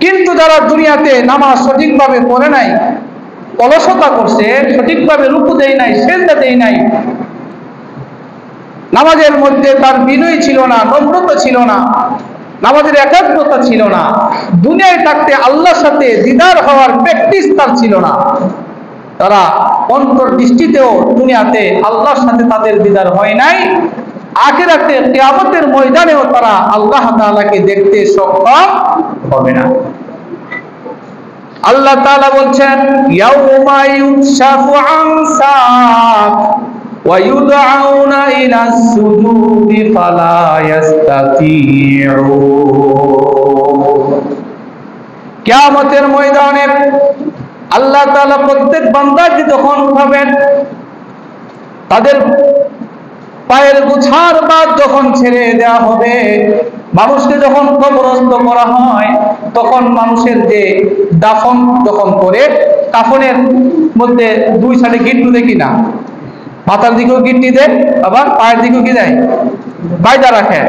কিন্তু যারা দুনিয়াতে নামাজ সঠিকভাবে পড়ে নাই, অলসতা করছে, সঠিকভাবে রুকু দেয় নাই, সিজদা দেয় নাই, নামাজের মধ্যে তার বিনয় ছিল না, নম্রতা ছিল না, নামাজের একাগ্রতা ছিল না, দুনিয়ায় থাকতে আল্লাহর সাথে দিদার হওয়ার প্র্যাকটিস তার ছিল না, তারা অন্তর্দৃষ্টিতেও দুনিয়াতে আল্লাহর সাথে তাদের দিদার হয় নাই, আখিরাতে কিয়ামতের ময়দানেও তারা আল্লাহ তাআলাকে দেখতে সক্ষম হবে না। আল্লাহ তাআলা বলছেন, ইয়াউমা ইউকশাফু আন সাক ওয়া ইউদআউনা ইলাস সুজুদি ফালা ইস্তাতিউন। কিয়ামতের ময়দানে আল্লাহ তাআলা প্রত্যেক বান্দাকে যখন উঠাবেন, তাদের পায়ের গোছার বাদ যখন ছেড়ে দেওয়া হবে, মানুষকে যখন কবরস্থ করা হয়, তখন মানুষের যে দাফন যখন করে, কাফনের মধ্যে দুই সাইডে গিট্টু দেখি না, মাথার দিকেও গিট্টি দেয়, আবার পায়ের দিকেও কি দেয়, বাইদা রাখে।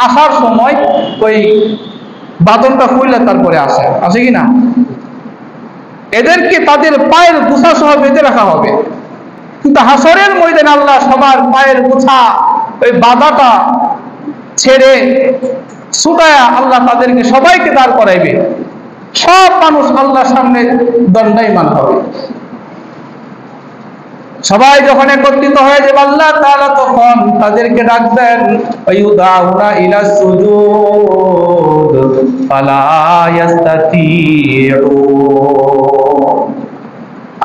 আসার সময় ওই বাদনটা খুললে তারপরে আসে কি না? এদেরকে তাদের পায়ের গোছা সহ বেঁধে রাখা হবে। কিন্তু হাসরের ময়দানে আল্লাহ সবার পায়ের গোছা ওই বাধাটা ছেড়ে ছুটায়া আল্লাহ তাদেরকে সবাইকে দাঁড় করাইবে। সব মানুষ আল্লাহর সামনে দণ্ডায়মান হবে। সবাই যখন একত্রিত হয়ে যাবে, আল্লাহ তাআলা তখন তাদেরকে ডাকবেন, ওয়ায়ুদাউনা ইলা সুজুদ ফালা ইস্তাতিউন।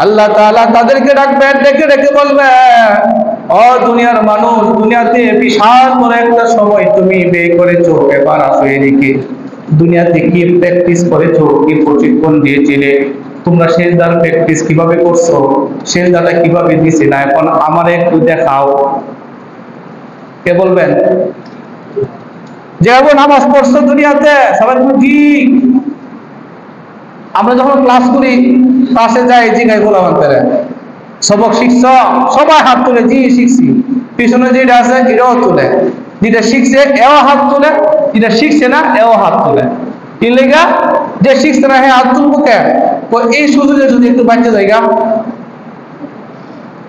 আল্লাহ তাআলা তাদেরকে ডাকবেন, ডেকে ডেকে বলবেন, ও দুনিয়ার মানুষ, দুনিয়াতে বিশাল বড় একটা সময় তুমি ব্যয় করেছো, এবার আসো এদিকে। দুনিয়াতে কি প্র্যাকটিস করেছো, কি প্রশিক্ষণ দিয়েছিলে, তোমরা সিজদার প্র্যাকটিস কিভাবে করছো, সিজদাটা কিভাবে দিছিলে, এখন আমারে একটু দেখাও। কে বলবেন? যেভাবে নামাজ পড়ছো দুনিয়াতে, সবাই ঠিক। আমরা যখন ক্লাস করি, ক্লাসে যাই, জিগাই গোলামান্তরে সবক শিখছ, সবাই হাত তুলে, জি শিখছি। পিছনে যেটা আছে এটাও তুলে, যেটা শিখছে এও হাত তুলে, যেটা শিখছে না এও হাত তুলে। কি লেগা? যে শিখছে না হ্যাঁ হাত তুলবো কে? এই সুযোগে যদি একটু বাচ্চা জায়গা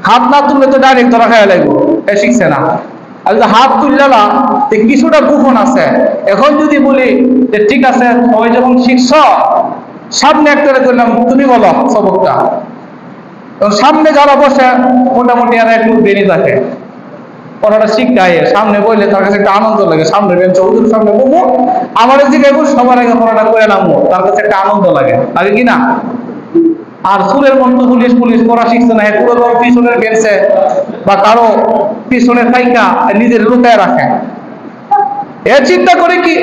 হাত না তুললে তো ডাইরেক্ট ধরা খাওয়া লাগবো, এ শিখছে না। আর যদি হাত তুললা কিছুটা গোপন আছে। এখন যদি বলি যে ঠিক আছে সবাই যখন শিখছ সামনে একটা করলাম, তুমি বলো সবকটা, সামনে যারা বসে মোটামুটি আর একটু বেরি থাকে, পড়াটা শিখায় সামনে বললে তার কাছে একটা আনন্দ লাগে। সামনে বেঞ্চ হুজুর সামনে বলবো, আমার জিজ্ঞাসা সবার আগে পড়াটা করে নামবো, তার কাছে একটা আনন্দ লাগে আগে কিনা। আর সুরের মতো পুলিশ পুলিশ পড়া শিখছে না, পুরো পিছনের বেঞ্চে বা কারো পিছনে থাইকা নিজের লুকায় রাখে। এর চিন্তা করে কি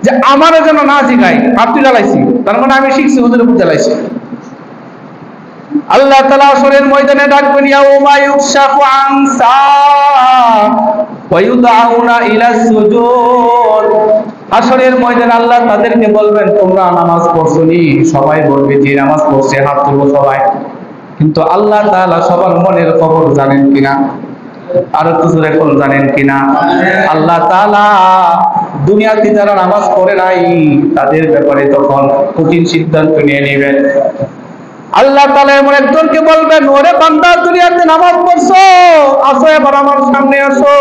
যে আমার যেন না শিখাই, আপনি জ্বালাইছি, তার মানে আমি শিখছি হুজুরের উপর জ্বালাইছি। আল্লাহ তাআলা আসরের ময়দানে ডাকবেন, ইয়াউমা ইউকশাফু আন সাক ওয়া ইউদআউনা ইলা সুজুদ। আসরের ময়দানে আল্লাহ তাদেরকে বলবেন তোমরা নামাজ পড়ছনি? সবাই বলবে জি নামাজ পড়ছে, হাত তুলবো সবাই। কিন্তু আল্লাহ তাআলা সবার মনের খবর জানেন কিনা? আর একটু জোরে বলুন, জানেন কিনা? আল্লাহ তাআলা দুনিয়াতে যারা নামাজ পড়ে নাই তাদের ব্যাপারে তখন কঠিন সিদ্ধান্ত নিয়ে নেবেন। আল্লাহ তাআলা এমন একজনকে বলবেন, ওরে বান্দা দুনিয়াতে নামাজ পড়ছো, আসো এবার আমার সামনে আসো,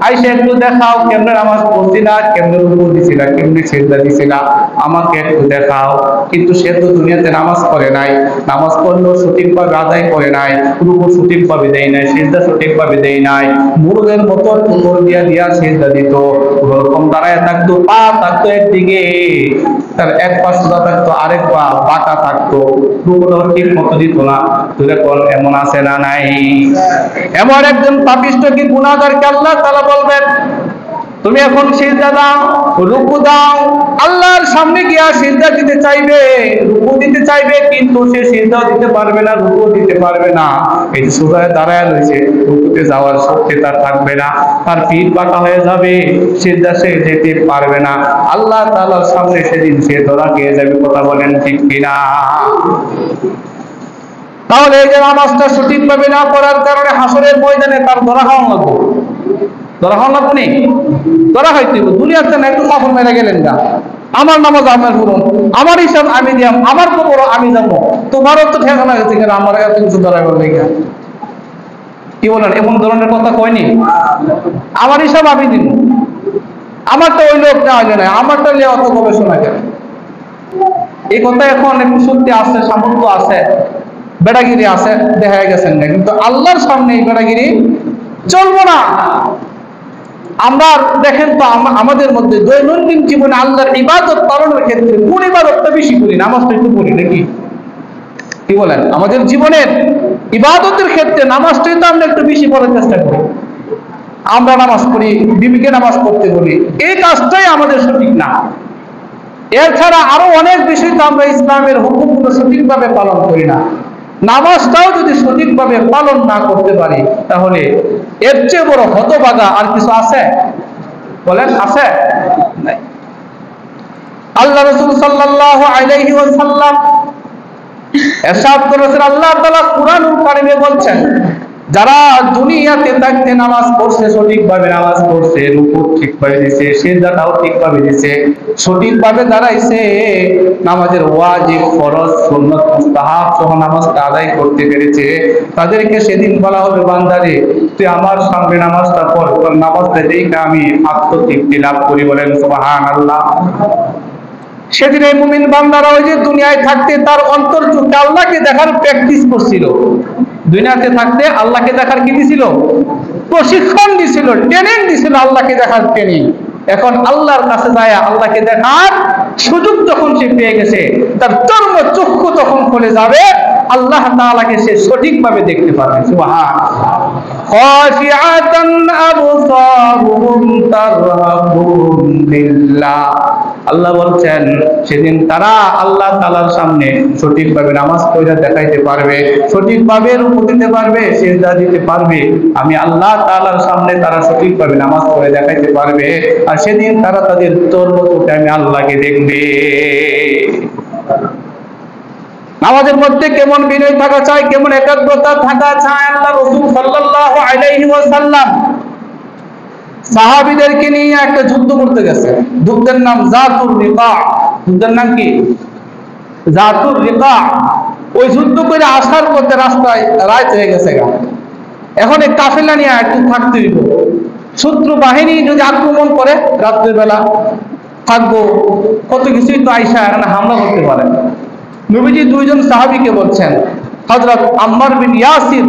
আইসা একটু দেখাও কেমনে নামাজ পড়ছিলা, কেমনে রুকু দিছিলা, কেমনে সিজদা দিছিলা, আমাকে একটু দেখাও। কিন্তু সে তো দুনিয়াতে নামাজ পড়ে নাই, নামাজ পড়লেও সঠিকভাবে আদায় করে নাই, রুকু সঠিকভাবে দেয় নাই, সিজদা সঠিকভাবে দেয় নাই, মুরগের মতো উপর দিয়া দিয়া সিজদা দিত, ওরকম দাঁড়ায় থাকতো, পা থাকতো একদিকে, তার এক পা সোজা থাকতো, আরেক পা বাঁকা থাকতো, ঠিক মতো দিত না। এমন আছে না নাই? এমন একজন পাপিষ্ঠ কি গুনাহগারকে আল্লাহ তাআলা বলবেন তুমি এখন সিজদা দাও, রুকু দাও। আল্লাহর সামনে গিয়া সিজদা দিতে চাইবে, রুকু দিতে চাইবে, কিন্তু সে সিজদা দিতে পারবে না, রুকু দিতে পারবে না। এই যে সোজা দাঁড়ায় রয়েছে, রুকুতে যাওয়ার শক্তি তার থাকবে না, তার পিঠ বাঁকা হয়ে যাবে, সিজদা সে যেতে পারবে না। আল্লাহ তাআলার সামনে সেদিন সে ধরা খেয়ে যাবে। কথা বলেন ঠিক কিনা? তাহলে এই যে নামাজটা সঠিকভাবে না পড়ার কারণে হাসরের ময়দানে তার ধরা খাওয়া লাগবে। ধরা খাওয়া লাগবে নি? ধরা খাইতে দুনিয়াতে না একটু কাপড় মেরে গেলেন না, আমার নামাজ আমার পড়ুন, আমার হিসাব আমি দিয়াম, আমার খবর আমি যাবো, তোমারও তো ঠেকানা গেছে কেন আমার এত কিছু ধরাই বলবে কি বলেন? এমন ধরনের কথা কয়নি? আমার হিসাব আমি দিব, আমারটা ওই লোকটা হইলে না, আমারটা নিয়ে অত গবেষণা কেন? এই কথা এখন একটু সত্যি আছে, সামর্থ্য আছে, বেড়াগিরি আছে, দেখা গেছেন না, কিন্তু আল্লাহর সামনে এই বেড়াগিরি চলবো না। আমরা দেখেন তো আমাদের মধ্যে দৈনন্দিন জীবনে আল্লাহর ইবাদত পালনের ক্ষেত্রে কোন ইবাদতটা বেশি করি? নামাজটা একটু পড়ি নাকি? কি বলেন? আমাদের জীবনের ইবাদতের ক্ষেত্রে নামাজটাই তো আমরা একটু বেশি পড়ার চেষ্টা করি। আমরা নামাজ পড়ি, বিবিকে নামাজ পড়তে বলি, এই কাজটাই আমাদের সঠিক না। এছাড়া আরো অনেক বিষয় তো আমরা ইসলামের হুকুমগুলো সঠিকভাবে পালন করি না। নামাজটাও যদি সঠিকভাবে পালন না করতে পারি তাহলে এর চেয়ে বড় হতভাগা আর কিছু আছে? বলেন, আছে? নাই। আল্লাহ রাসূল সাল্লাল্লাহু আলাইহি ওয়াসাল্লাম ইরশাদ করেছেন, আল্লাহ তাআলা কুরআনুল কারীমে বলছেন, যারা দুনিয়াতে থাকতে নামাজ পড়ছে, সঠিকভাবে নামাজ পড়ছে, রুকু ঠিকভাবে দিয়েছে, সিজদাটাও ঠিকভাবে দিয়েছে, সঠিকভাবে দাঁড়াইছে, নামাজের ওয়াজিব, ফরজ, সুন্নাত, মুস্তাহাব সহ নামাজটা আদায় করতে পেরেছে, তাদেরকে সেদিন বলা হবে, বান্দারে তুই আমার সামনে নামাজটা পড়, তোর নামাজটা দেখে আমি আত্মতৃপ্তি লাভ করি। বলেন সুবহানাল্লাহ। সেদিন এই মুমিন বান্দারা ওই যে দুনিয়ায় থাকতে তার অন্তর চোখে আল্লাহকে দেখার প্র্যাকটিস করছিল, দুনিয়াতে থাকতে আল্লাহকে দেখার কি দিছিল? প্রশিক্ষণ দিছিল, ট্রেনিং দিছিল, আল্লাহকে দেখার ট্রেনিং। এখন আল্লাহর কাছে যায় আল্লাহকে দেখার সুযোগ যখন সে পেয়ে গেছে, তার চর্ম চক্ষু তখন খুলে যাবে, আল্লাহ তাআলাকে সে সঠিকভাবে দেখতে পারবে। সুবহানাল্লাহ। খাশিআতান আবসারুহুম তারহাকুহুম বিল্লাহ। আল্লাহ বলছেন সেদিন তারা আল্লাহ তাআলার সামনে সঠিকভাবে নামাজ পড়ে দেখাইতে পারবে, সঠিকভাবে রুকু দিতে পারবে, সিজদা দিতে পারবে। আমি আল্লাহ তাআলার সামনে তারা সঠিকভাবে নামাজ পড়ে দেখাইতে পারবে, আর সেদিন তারা তাদের চর্ম চোখে আমি আল্লাহকে দেখবে। নামাজের মধ্যে কেমন বিনয় থাকা চাই, কেমন একাগ্রতা থাকা চাই। আল্লাহ রাসূল সাল্লাল্লাহু আলাইহি ওয়াসাল্লাম সাহাবীদেরকে নিয়ে একটা যুদ্ধ করতে গেছে, যুদ্ধের নাম যাতুর রিকা। যুদ্ধের নাম কি? যাতুর রিকা। ওই যুদ্ধ করে আসার পথে রাস্তায় রাত হয়ে গেছে, এখন এই কাফেলা নিয়ে একটু থাকতে হইব। শত্রু বাহিনী যদি আক্রমণ করে রাত্রেবেলা থাকবো, কত কিছুই তো আইসা এখানে হামলা করতে পারে। নবীজি দুইজন সাহাবীকে বলছেন, হযরত আম্মার বিন ইয়াসির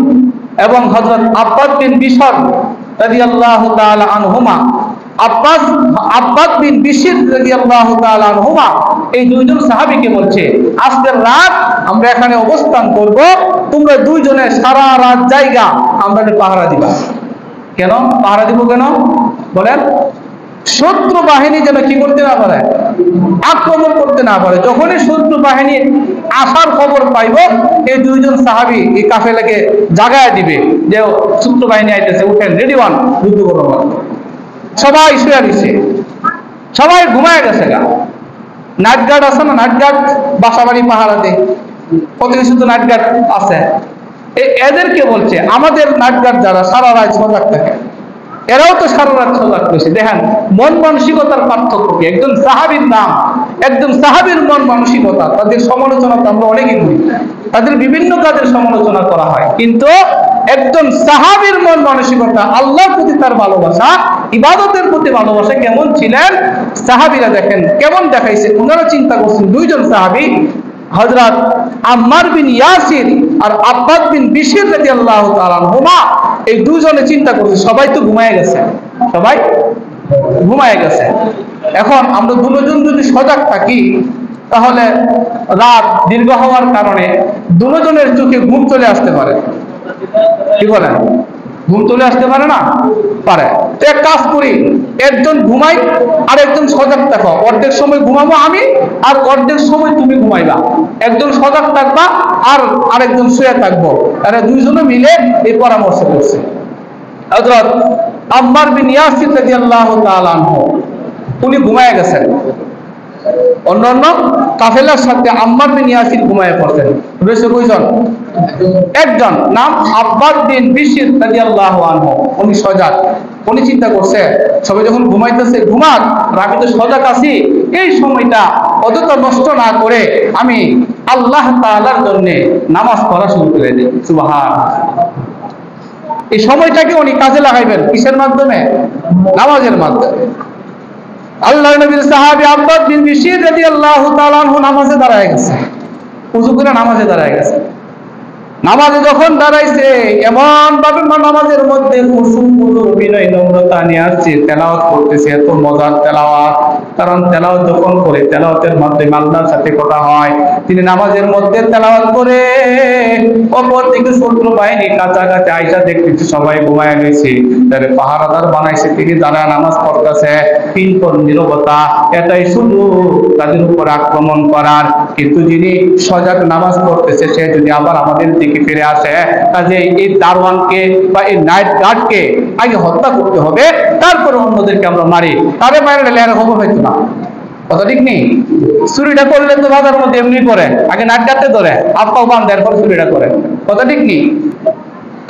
এবং হযরত আব্বাদ বিন বিশর রাদিয়াল্লাহু তাআলা আনহুমা, আব্বাদ বিন বিশর রাদিয়াল্লাহু তাআলা আনহুমা, এই দুইজন সাহাবীকে বলছে, আজকের রাত আমরা এখানে অবস্থান করব, তোমরা দুইজনে সারা রাত জায়গা আমরা পাহারা দিবা। কেন পাহারা দিব? কেন বলেন? শত্রু বাহিনী যেন কি করতে না পারে, আক্রমণ করতে না পারে। যখনই শত্রু বাহিনীর আসার খবর পাইব, এই দুইজন সাহাবী এই কাফেলাকে জাগায় দিবে যে শত্রু বাহিনী আইতেছে, উঠেন, রেডি হন, যুদ্ধ করব। সবাই শুয়ে দিছে, সবাই ঘুমায় গেছে গা। নাইট গার্ড আছে না, নাইট গার্ড বাসা বাড়ি পাহারাতে কত কিছু তো নাইট গার্ড আছে। এদেরকে বলছে, আমাদের নাইট গার্ড যারা সারা রাত সজাগ থাকে, এরাও তো সারা রাত সজাগ করেছে। দেখেন মন মানসিকতার পার্থক্য কি। একজন সাহাবীর নাম, একজন সাহাবীর মন মানসিকতা, তাদের সমালোচনা তো আমরা অনেকেই করি, তাদের বিভিন্ন কাজের সমালোচনা করা হয়, কিন্তু একজন সাহাবীর মন মানসিকতা, আল্লাহর প্রতি তার ভালোবাসা, ইবাদতের প্রতি ভালোবাসা কেমন ছিলেন সাহাবীরা দেখেন কেমন দেখাইছে। ওনারা চিন্তা করছেন, দুইজন সাহাবী হযরত আম্মার বিন ইয়াসির আর আব্বাদ বিন বিশর রাদিয়াল্লাহু তাআলা আনহুমা, এই দুজনে চিন্তা করছে সবাই তো ঘুমায় গেছে, সবাই ঘুমায় গেছে। এখন আমরা দুজন যদি সজাগ থাকি, তাহলে রাত দীর্ঘ হওয়ার কারণে দুজনের চোখে ঘুম চলে আসতে পারে। কি বলেন? ঘুম চলে আসতে পারে না? পারে। তো এক কাজ করি, একজন ঘুমাই আর একজন সজাগ থাকো। অর্ধেক সময় ঘুমাবো আমি, আর অর্ধেক সময় তুমি ঘুমাইবা। একজন সজাগ থাকবা আর আরেকজন শুয়ে থাকবো। তারা দুইজনে মিলে এই পরামর্শ করছে। হযরত আম্মার বিন ইয়াসির রাদিয়াল্লাহু তাআলা আনহু, উনি ঘুমায় গেছেন। অন্যান্য কাফেলার সাথে আম্মার বিন ইয়াসির ঘুমায় পড়ছেন। রয়েছে কয়জন? একজন, নাম আব্বাদ বিন বিশর রাদিয়াল্লাহু আনহু। উনি সজাগ। উনি চিন্তা করছে সবাই যখন ঘুমাইতেছে ঘুমাক, আমি তো সজাগ আছি, এই সময়টা অযথা নষ্ট না করে আমি আল্লাহ তাআলার জন্য নামাজ পড়া শুরু করে দিই। সুবহানাল্লাহ। এই সময়টাকে উনি কাজে লাগাইবেন কিসের মাধ্যমে? নামাজের মাধ্যমে। আল্লাহর নবীর সাহাবী আব্বাদ বিন বিশর রাদিয়াল্লাহু তাআলা আনহু নামাজে দাঁড়ায় গেছে, ওযু করে নামাজে দাঁড়ায় গেছে। নামাজে যখন দাঁড়াইছে, এমন ভাবে নামাজের মধ্যে খুশুক হুজুর বিনয় নম্রতা নিয়ে আসছে, তেলাওয়াত করতেছে, এত মজার তেলাওয়াত। কারণ তেলাওয়াত যখন করে, তেলাওয়াতের মাধ্যমে আল্লাহর সাথে কথা হয়। তিনি নামাজের মধ্যে তেলাওয়াত করে, অপর দিকে শত্রু বাহিনী কাছাকাছি আইসা দেখতেছে সবাই ঘুমায় গেছে, তাহলে পাহারাদার বানাইছে, তিনি দাঁড়ায় নামাজ পড়তেছে, কিন্তু নীরবতা, এটাই শুধু তাদের উপর আক্রমণ করার। কিন্তু যিনি সজাগ নামাজ পড়তেছে, সে যদি আবার আমাদের দিকে ফিরে আসে, কাজে এই দারওয়ানকে বা এই নাইট গার্ডকে আগে হত্যা করতে হবে, তারপরে অন্যদেরকে আমরা মারি। তারে বাইরে লেয়ার খবর হইতো না। কথা ঠিক নেই? চুরিটা করলে তো বাজার মধ্যে এমনি করে, আগে নাইট গার্ডে ধরে আপাও বান্ধে, এরপর চুরিটা করে। কথা ঠিক নেই?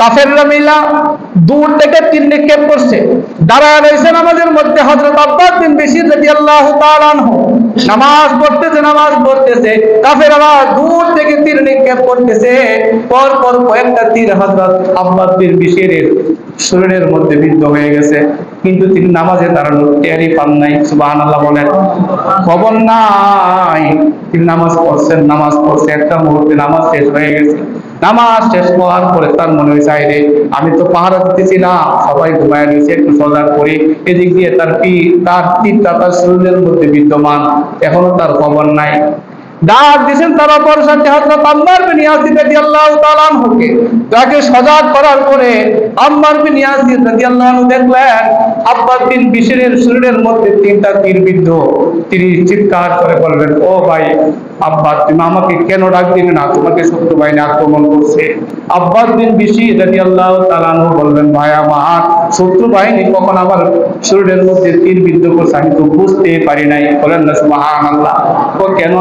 কাফেররা মিলা দূর থেকে তীর নিক্ষেপ করছে, দাঁড়ায় রয়েছে নামাজের মধ্যে। হযরত আব্বাদ বিন বিশর রাদিয়াল্লাহু তাআলা আনহু নামাজ পড়তেছে, কাফেররা দূর থেকে তীর নিক্ষেপ করতেছে। পর পর কয়েকটা তীর হযরত আব্বাদ বিন বিশরের শরীরের মধ্যে বিদ্ধ হয়ে গেছে, কিন্তু তিনি নামাজে দাঁড়ানোর টেরই পান নাই। সুবহানাল্লাহ বলেন। খবর নাই, তিনি নামাজ পড়ছে, একটা মুহূর্তে নামাজ শেষ হয়ে গেছে। নামাজ শেষ হওয়ার পরে তার মনে হয়েছে, আরে আমি তো পাহারা দিতেছিলাম, সবাই ঘুমায় রয়েছে, একটু সজাগ করি। এদিক দিয়ে তার তীরটা তার শরীরের মধ্যে বিদ্যমান, এখনো তার খবর নাই। ডাক দিয়েছেন তার অপর সাথে হযরত আম্মার বিন ইয়াসির রাদিয়াল্লাহু তাআলা আনহুকে। তাকে সজাগ করার পরে আম্মার বিন ইয়াসির রাদিয়াল্লাহু আনহু দেখলেন আব্বাদ বিন বিশরের শরীরের মধ্যে তিনটা তীর বিদ্ধ। তিনি চিৎকার করে বললেন, ও ভাই আব্বাদ, তুমি আমাকে কেন ডাক দিলে না? তোমাকে শত্রু বাহিনী আক্রমণ করছে। আব্বাদ বিন বিশর রাদিয়াল্লাহু তাআলা আনহু বললেন, ভাই আমার, শত্রু বাহিনী কখন আমার শরীরের মধ্যে তীর বিদ্ধ করছে আমি তো বুঝতে পারি নাই। বলেন না সুবহানাল্লাহ। ও কেন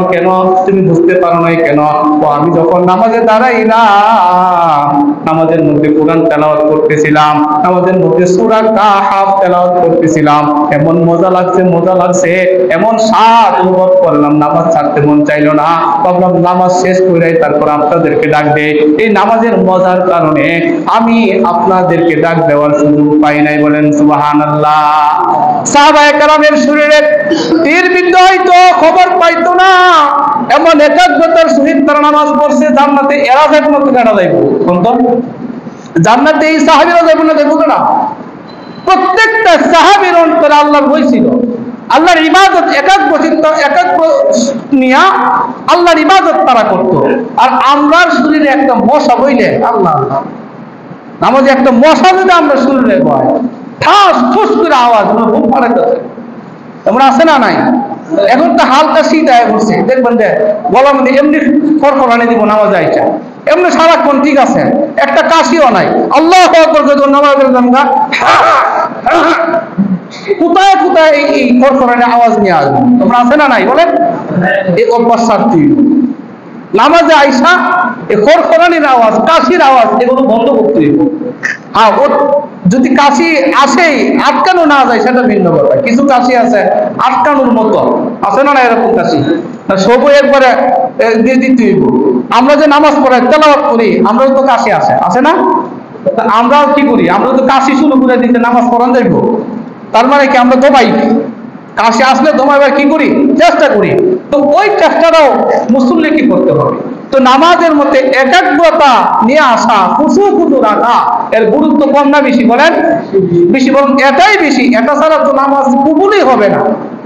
তুমি বুঝতে পারো নাই কেন? ও আমি যখন নামাজে দাঁড়াইলাম, নামাজের মধ্যে কোরআন তেলাওয়াত করতেছিলাম, নামাজের মধ্যে সূরা কাহফ তেলাওয়াত করতেছিলাম, এমন মজা লাগছে, এমন স্বাদ অনুভব করলাম, নামাজ ছাড়তে মন চাইল চাইলো না, ভাবলাম নামাজ শেষ করে তারপর আপনাদেরকে ডাক দেই। এই নামাজের মজার কারণে আমি আপনাদেরকে ডাক দেওয়ার সুযোগ পাই নাই। বলেন সুবহানাল্লাহ। সাহাবায়ে কেরামের শরীরে তীর বিদ্ধ হয়তো খবর পাইতো না, এমন একাগ্রতার সহিত তারা নামাজ পড়ছে। জান্নাতে এরা যাইব না তো কেনা যাইব? জান্নাতে এই সাহাবীরা যাইব না, যাইব না? প্রত্যেকটা সাহাবীর অন্তরে আল্লাহর ভয় ছিল, আল্লাহর ইবাদত একাগ্র নিয়া আল্লাহর ইবাদত তারা করত। আর আমরার শরীরে একটা মশা বইলে আল্লাহ আল্লাহ, নামাজে একটা মশা যদি আমরা শরীরে বয়, ঠাস ঠুস করে আওয়াজ ঘুম পাড়াইতেছে, এমন আছে না নাই? এখন তো হালকা শীত আয় পড়ছে, দেখবেন যে গলার মধ্যে এমনি খড়খড়ানি দিব নামাজ আইটা, এমনি সারাক্ষণ ঠিক আছে, একটা কাশিও নাই। আল্লাহু আকবার যখন নামাজের নামগা কোথায় কোথায় এই খড়খড়ানি আওয়াজ নিয়ে আসবে, তোমরা আছে না নাই? বলেন এই অভ্যাস ছাড়তে নামাজে আইসা এই খড়খড়ানির আওয়াজ, কাশির আওয়াজ এগুলো বন্ধ করতে হইব। হ্যাঁ, ওর যদি কাশি আসেই আটকানো না যায় সেটা ভিন্ন কথা। কিছু কাশি আছে আটকানোর মতো, আছে না না এরকম কাশি, সবই একবারে দিয়ে দিতে হইব। আমরা যে নামাজ পড়াই তেলাওয়াত করি, আমরাও তো কাশি আছে না? আমরাও কি করি? আমরা তো কাশি শুরু করে দিতে নামাজ পড়ান যাইব, তার মানে কি আমরা দমাই? কাশি আসলে দমাইবার কি করি? চেষ্টা করি। তো ওই চেষ্টাটাও মুসল্লি কি করতে হবে? তো নামাজের মধ্যে একাগ্রতা নিয়ে আসা, খুশু রাখা, এর গুরুত্ব কম না বেশি? বলেন বেশি, বরং এটাই বেশি। এটা ছাড়া তো নামাজ কবুলই হবে না।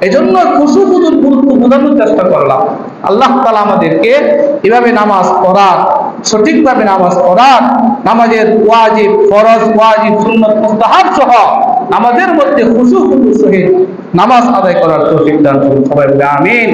এই জন্য খুশু গুরুত্ব বোঝানোর চেষ্টা করলাম। আল্লাহ তাআলা আমাদেরকে এভাবে নামাজ পড়ার, সঠিকভাবে নামাজ পড়ার, নামাজের ওয়াজিব, ফরজ, ওয়াজিব, সুন্নাত, মুস্তাহাব সহ নামাজের মধ্যে খুশু সহিত নামাজ আদায় করার তৌফিক দান করুন। সবাই বলে আমিন।